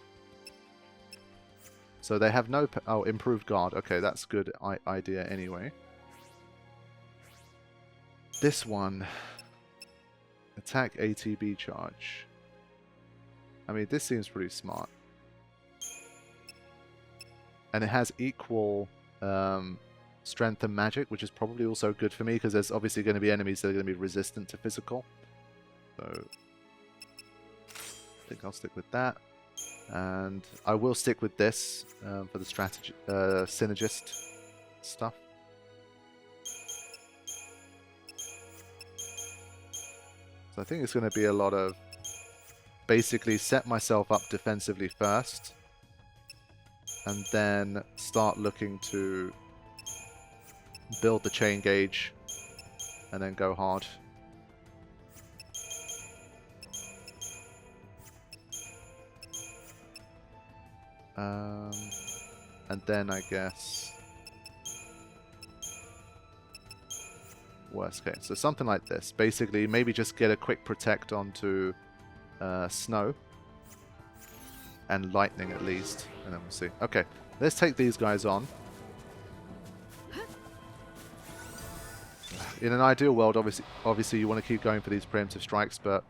C: So they have no... Oh, improved guard. Okay, that's a good idea anyway. This one, attack ATB charge. I mean, this seems pretty smart. And it has equal strength and magic, which is probably also good for me, because there's obviously going to be enemies that are going to be resistant to physical. So, I think I'll stick with that. And I will stick with this for the strategy, synergist stuff. I think it's going to be a lot of basically set myself up defensively first and then start looking to build the chain gauge and then go hard. And then I guess worst case. So something like this. Basically, maybe just get a quick protect onto snow and lightning at least, and then we'll see. Okay, let's take these guys on. In an ideal world, obviously you want to keep going for these preemptive strikes, but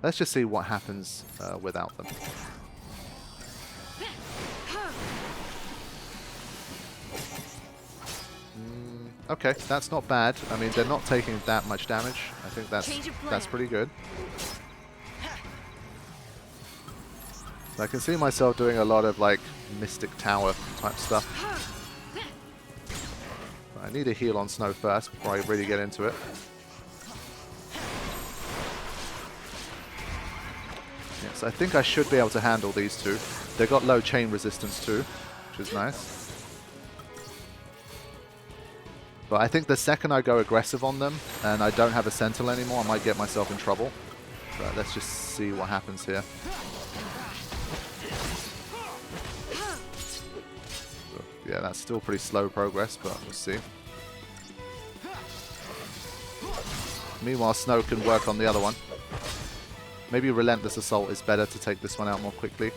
C: let's just see what happens without them. Okay, that's not bad. I mean, they're not taking that much damage. I think that's pretty good. I can see myself doing a lot of like Mystic Tower type stuff. I need a heal on snow first before I really get into it. Yes, I think I should be able to handle these two. They've got low chain resistance too, which is nice. But I think the second I go aggressive on them and I don't have a Sentinel anymore, I might get myself in trouble. But let's just see what happens here. So, yeah, that's still pretty slow progress, but we'll see. Meanwhile, Snow can work on the other one. Maybe Relentless Assault is better to take this one out more quickly.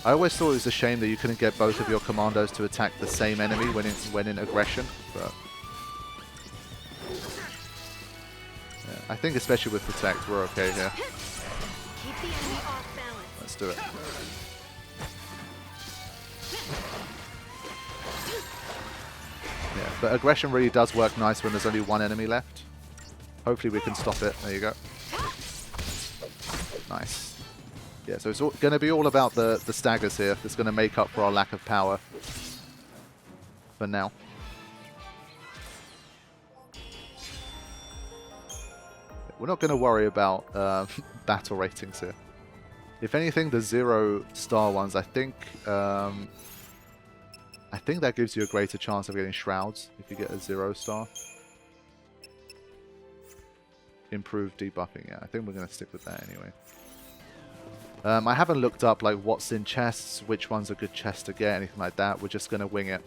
C: I always thought it was a shame that you couldn't get both of your commandos to attack the same enemy when in aggression, but yeah, I think especially with Protect, we're okay here.
A: Keep the enemy off balance.
C: Let's do it. Yeah, but aggression really does work nice when there's only one enemy left. Hopefully we can stop it. There you go. Nice. Yeah, so it's going to be all about the staggers here. That's going to make up for our lack of power for now. We're not going to worry about battle ratings here. If anything, the 0-star ones, I think that gives you a greater chance of getting shrouds if you get a 0-star. Improved debuffing, yeah. I think we're going to stick with that anyway. I haven't looked up like what's in chests, which one's a good chest to get, anything like that. We're just going to wing it.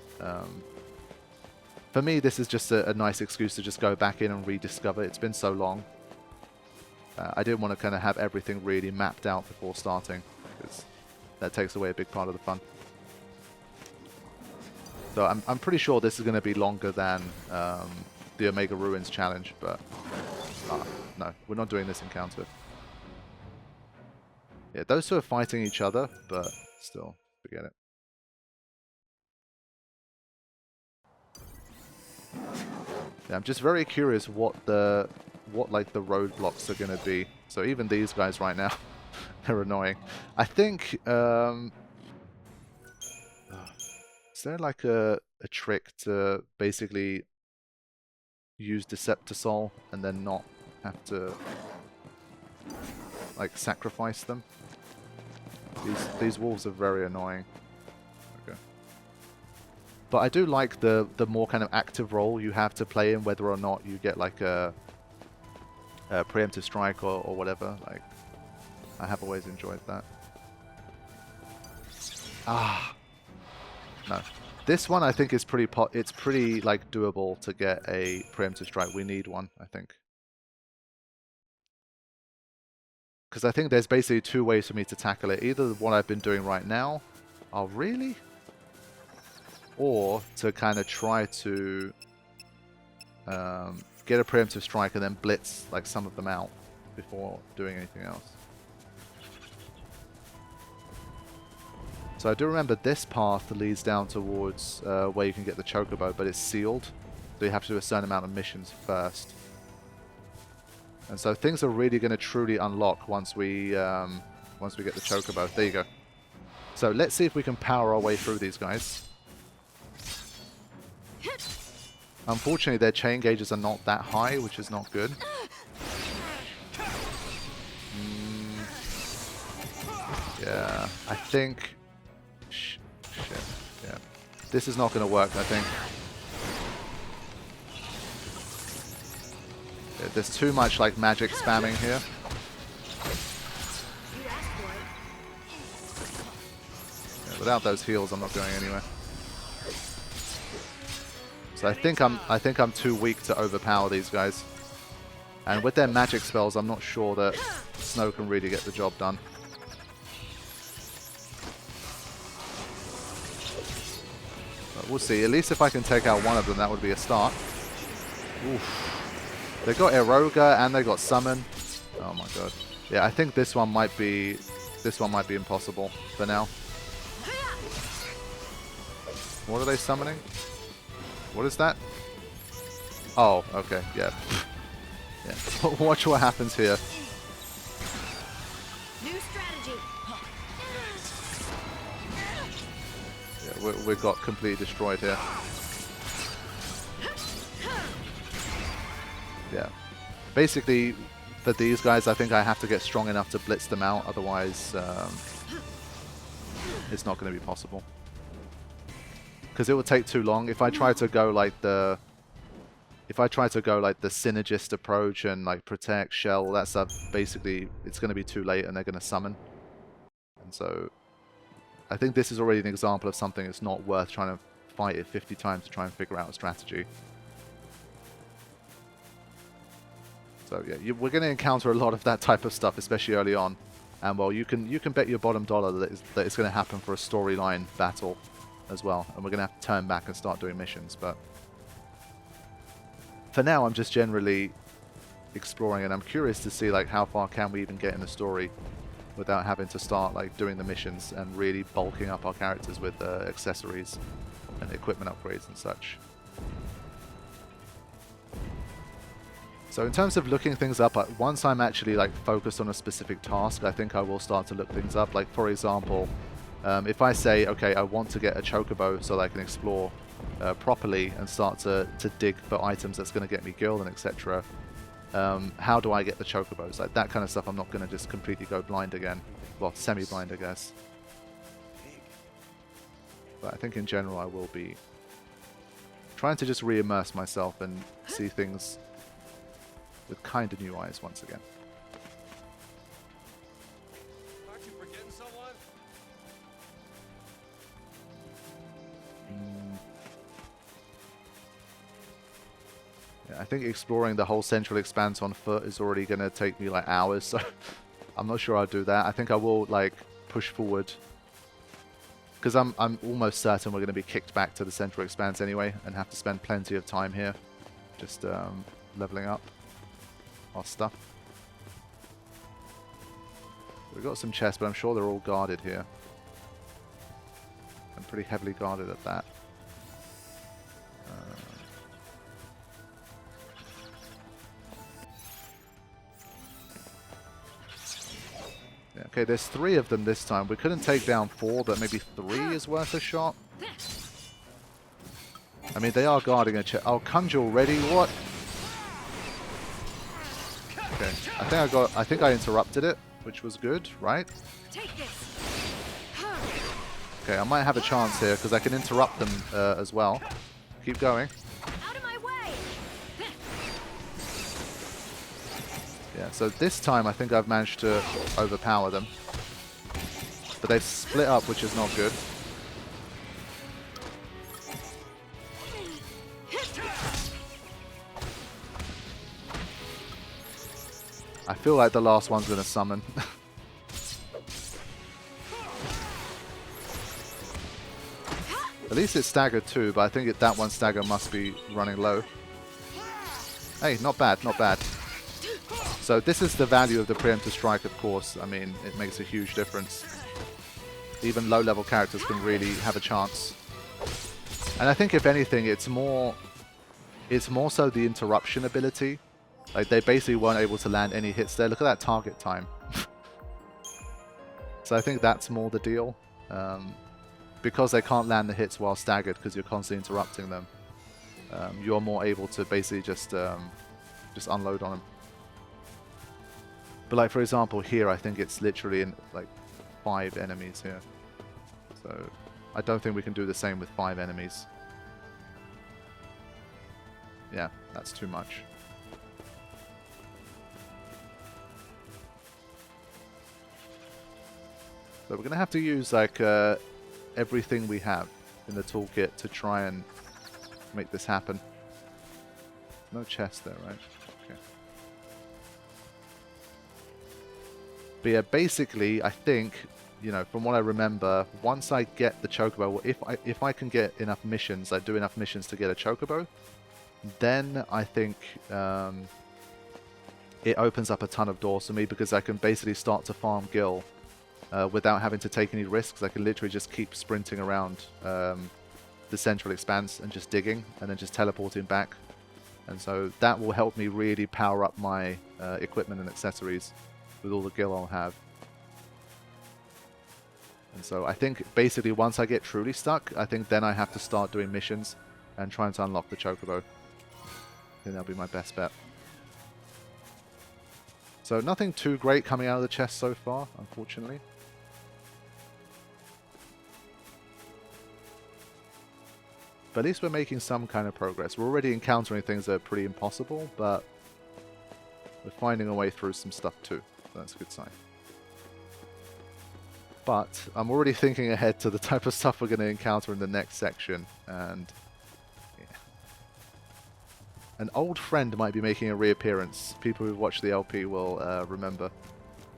C: For me, this is just a nice excuse to just go back in and rediscover. It's been so long. I didn't want to kind of have everything really mapped out before starting, because that takes away a big part of the fun. So I'm pretty sure this is going to be longer than the Omega Ruins challenge, but no, we're not doing this encounter. Yeah, those two are fighting each other, but still, forget it. Yeah, I'm just very curious what like the roadblocks are going to be. So even these guys right now, they're annoying. I think is there like a trick to basically use Deceptisol and then not have to like sacrifice them? These wolves are very annoying. Okay. But I do like the more kind of active role you have to play in, whether or not you get like a preemptive strike or whatever. Like, I have always enjoyed that. Ah, no. This one I think is it's pretty like doable to get a preemptive strike. We need one, I think. Because I think there's basically two ways for me to tackle it. Either what I've been doing right now. Oh, really? Or to kind of try to get a preemptive strike and then blitz like some of them out before doing anything else. So I do remember this path leads down towards where you can get the chocobo, but it's sealed. So you have to do a certain amount of missions first. And so things are really going to truly unlock once we get the chocobo. There you go. So let's see if we can power our way through these guys. Unfortunately, their chain gauges are not that high, which is not good. Yeah, I think... Shit, yeah. This is not going to work, I think. Yeah, there's too much like magic spamming here. Yeah, without those heals, I'm not going anywhere. So I think I'm too weak to overpower these guys. And with their magic spells, I'm not sure that Snow can really get the job done. But we'll see. At least if I can take out one of them, that would be a start. Oof. They got Eroga and they got Summon. Oh my god. Yeah, I think this one might be impossible for now. What are they summoning? What is that? Oh, okay, yeah. Yeah. Watch what happens here.
A: New strategy.
C: Yeah, we got completely destroyed here. Yeah. Basically, for these guys, I think I have to get strong enough to blitz them out. Otherwise, it's not going to be possible. Because it would take too long. If I try to go like the synergist approach and like protect, shell, that stuff, basically it's going to be too late and they're going to summon. And so I think this is already an example of something that's not worth trying to fight it 50 times to try and figure out a strategy. So yeah, we're going to encounter a lot of that type of stuff, especially early on. And well, you can bet your bottom dollar that it's going to happen for a storyline battle as well, and we're going to have to turn back and start doing missions. But for now, I'm just generally exploring, and I'm curious to see like how far can we even get in the story without having to start like doing the missions and really bulking up our characters with accessories and equipment upgrades and such. So in terms of looking things up, once I'm actually like focused on a specific task, I think I will start to look things up. Like for example, if I say, okay, I want to get a chocobo so that I can explore properly and start to dig for items that's going to get me gilded, etc. How do I get the chocobos? Like that kind of stuff, I'm not going to just completely go blind again. Well, semi-blind, I guess. But I think in general I will be trying to just re-immerse myself and see things with kind of new eyes once again.
D: Aren't you forgetting someone?
C: Yeah, I think exploring the whole central expanse on foot is already going to take me like hours, so I'm not sure I'll do that. I think I will like push forward Because I'm almost certain we're going to be kicked back to the central expanse anyway, and have to spend plenty of time here, just leveling up our stuff. We've got some chests, but I'm sure they're all guarded here. And pretty heavily guarded at that. Yeah, okay, there's 3 of them this time. We couldn't take down 4, but maybe 3 is worth a shot. I mean, they are guarding a chest. Oh, Conjure already? What? Okay, I think I interrupted it, which was good, right?
A: Take this.
C: Okay, I might have a chance here because I can interrupt them as well. Keep going.
A: Out of my way.
C: Yeah, so this time I think I've managed to overpower them. But they've split up, which is not good. I feel like the last one's going to summon. At least it's staggered too, but I think that one stagger must be running low. Hey, not bad, not bad. So this is the value of the preemptive strike, of course. I mean, it makes a huge difference. Even low-level characters can really have a chance. And I think, if anything, it's more so the interruption ability. Like, they basically weren't able to land any hits there. Look at that target time. So I think that's more the deal. Because they can't land the hits while staggered because you're constantly interrupting them. You're more able to basically just unload on them. But like, for example, here I think it's literally in like 5 enemies here. So I don't think we can do the same with 5 enemies. Yeah, that's too much. So we're going to have to use like everything we have in the toolkit to try and make this happen. No chest there, right? Okay. But yeah, basically, I think, you know, from what I remember, once I get the chocobo, if I can get enough missions, like do enough missions to get a chocobo, then I think it opens up a ton of doors for me because I can basically start to farm Gil without having to take any risks. I can literally just keep sprinting around the central expanse and just digging and then just teleporting back. And so that will help me really power up my equipment and accessories with all the Gil I'll have. And so I think basically once I get truly stuck, I think then I have to start doing missions and trying to unlock the chocobo. I think that'll be my best bet. So nothing too great coming out of the chest so far, unfortunately. But at least we're making some kind of progress. We're already encountering things that are pretty impossible, but we're finding a way through some stuff too. So that's a good sign. But I'm already thinking ahead to the type of stuff we're going to encounter in the next section. And yeah. An old friend might be making a reappearance. People who've watched the LP will remember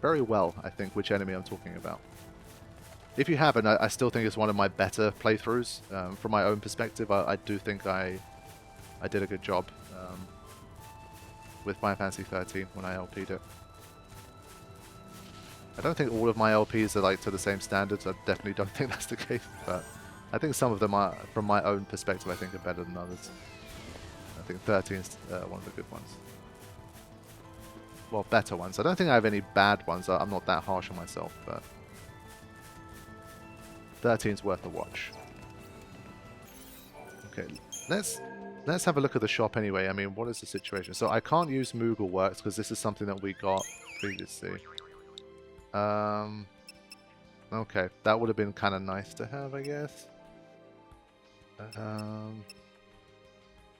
C: very well, I think, which enemy I'm talking about. If you haven't, I still think it's one of my better playthroughs. From my own perspective, I do think I did a good job with Final Fantasy XIII when I LP'd it. I don't think all of my LPs are like to the same standards. I definitely don't think that's the case, but I think some of them are, from my own perspective, I think are better than others. I think 13 is one of the good ones. Well, better ones. I don't think I have any bad ones. I'm not that harsh on myself, but 13 is worth a watch. Okay, let's have a look at the shop anyway. I mean, what is the situation? So I can't use Moogle Works because this is something that we got previously. Okay, that would have been kind of nice to have, I guess.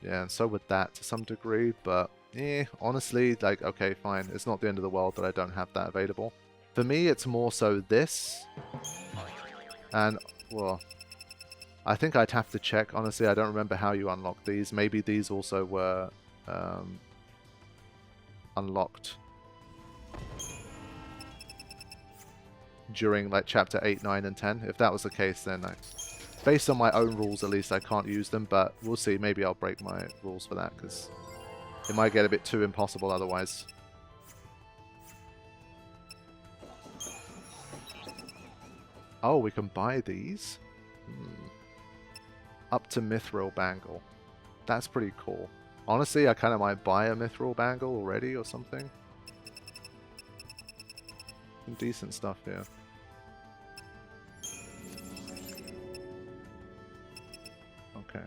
C: Yeah, and so would that to some degree, but yeah, honestly, like, okay, fine. It's not the end of the world that I don't have that available. For me, it's more so this. And, well, I think I'd have to check. Honestly, I don't remember how you unlock these. Maybe these also were unlocked. during like chapter 8, 9, and 10. If that was the case, then based on my own rules at least, I can't use them, but we'll see. Maybe I'll break my rules for that, because it might get a bit too impossible otherwise. Oh, we can buy these? Up to Mithril Bangle. That's pretty cool. Honestly, I kind of might buy a Mithril Bangle already or something. Some decent stuff here. Okay.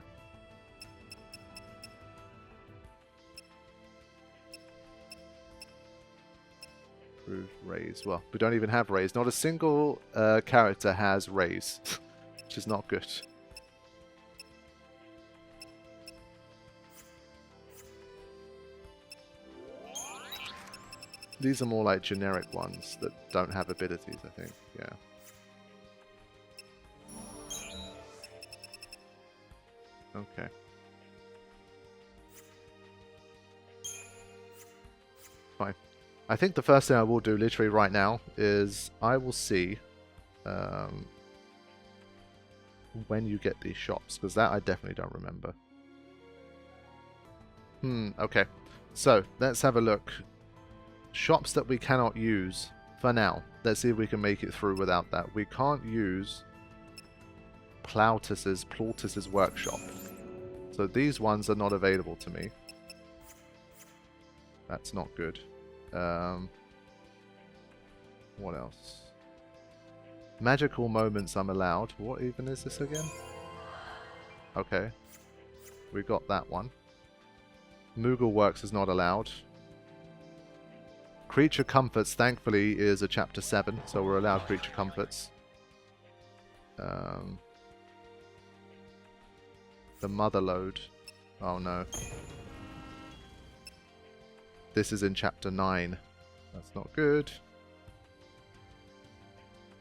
C: Improved raise. Well, we don't even have raise. Not a single character has raise, which is not good. These are more like generic ones that don't have abilities, I think. Yeah. Okay. Fine. I think the first thing I will do literally right now is I will see when you get these shops, because that I definitely don't remember. Okay. So, let's have a look. Shops that we cannot use for now. Let's see if we can make it through without that. We can't use Plautus's workshop. So these ones are not available to me. That's not good. What else? Magical moments I'm allowed. What even is this again? Okay. We got that one. Moogle Works is not allowed. Creature Comforts, thankfully, is a Chapter 7, so we're allowed Creature Comforts. The Mother Load. Oh no. This is in Chapter 9. That's not good.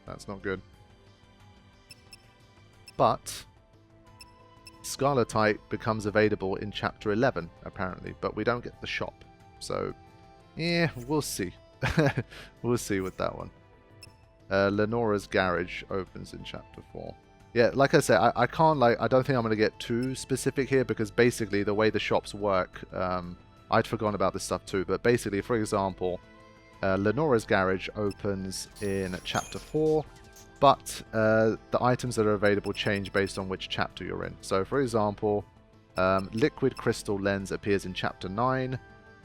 C: That's not good. But Scarletite becomes available in Chapter 11, apparently, but we don't get the shop. So, yeah, we'll see. We'll see with that one. Lenora's Garage opens in Chapter 4. Yeah, like I said, I can't, like, I don't think I'm going to get too specific here, because basically the way the shops work, I'd forgotten about this stuff too, but basically, for example, Lenora's Garage opens in Chapter 4, but the items that are available change based on which chapter you're in. So, for example, Liquid Crystal Lens appears in Chapter 9,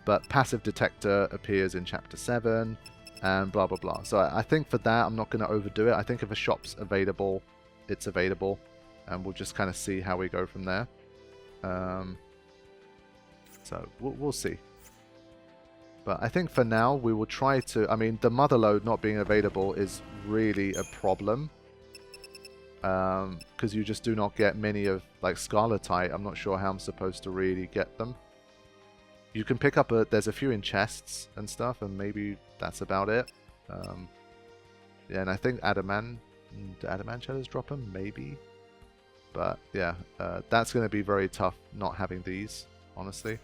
C: but Passive Detector appears in Chapter 7, and blah blah blah. So I think for that, I'm not going to overdo it. I think if a shop's available, it's available, and we'll just kind of see how we go from there. So we'll see. But I think for now, we will try to... I mean, the Motherlode not being available is really a problem. Because you just do not get many of, like, Scarletite. I'm not sure how I'm supposed to really get them. You can pick up there's a few in chests and stuff, and maybe that's about it. Yeah, and I think Adamant Shadows drop them, maybe. But yeah, that's going to be very tough not having these, honestly.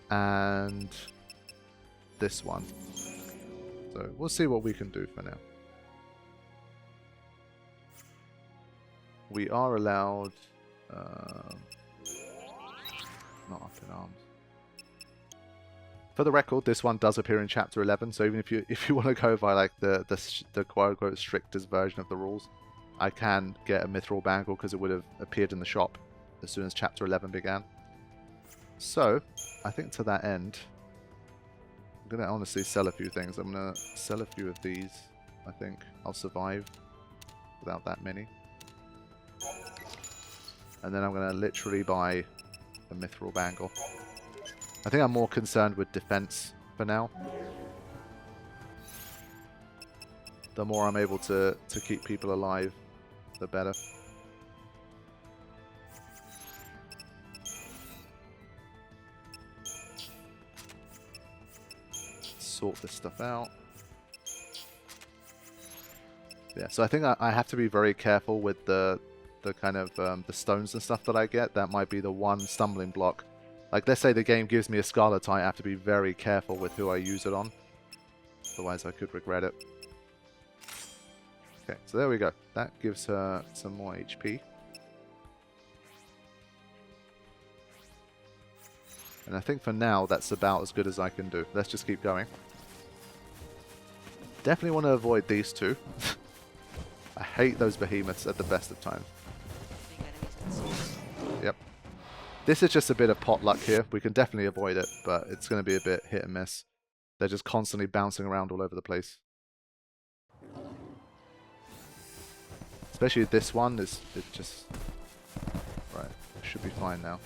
C: And this one. So we'll see what we can do for now. We are allowed... not up in arms. For the record, this one does appear in Chapter 11, so even if you want to go by like the quote-unquote strictest version of the rules, I can get a Mithril Bangle because it would have appeared in the shop as soon as Chapter 11 began. So, I think to that end, I'm going to honestly sell a few things. I'm going to sell a few of these. I think I'll survive without that many. And then I'm going to literally buy a Mithril Bangle. I think I'm more concerned with defense for now. The more I'm able to keep people alive, the better. Sort this stuff out. Yeah, so I think I have to be very careful with the kind of the stones and stuff that I get. That might be the one stumbling block. Like, let's say the game gives me a Scarletite, I have to be very careful with who I use it on. Otherwise I could regret it. Okay, so there we go. That gives her some more HP. And I think for now, that's about as good as I can do. Let's just keep going. Definitely want to avoid these two. I hate those behemoths at the best of times. Yep. This is just a bit of potluck here. We can definitely avoid it, but it's going to be a bit hit and miss. They're just constantly bouncing around all over the place. Especially this one is just... Right, it should be fine now.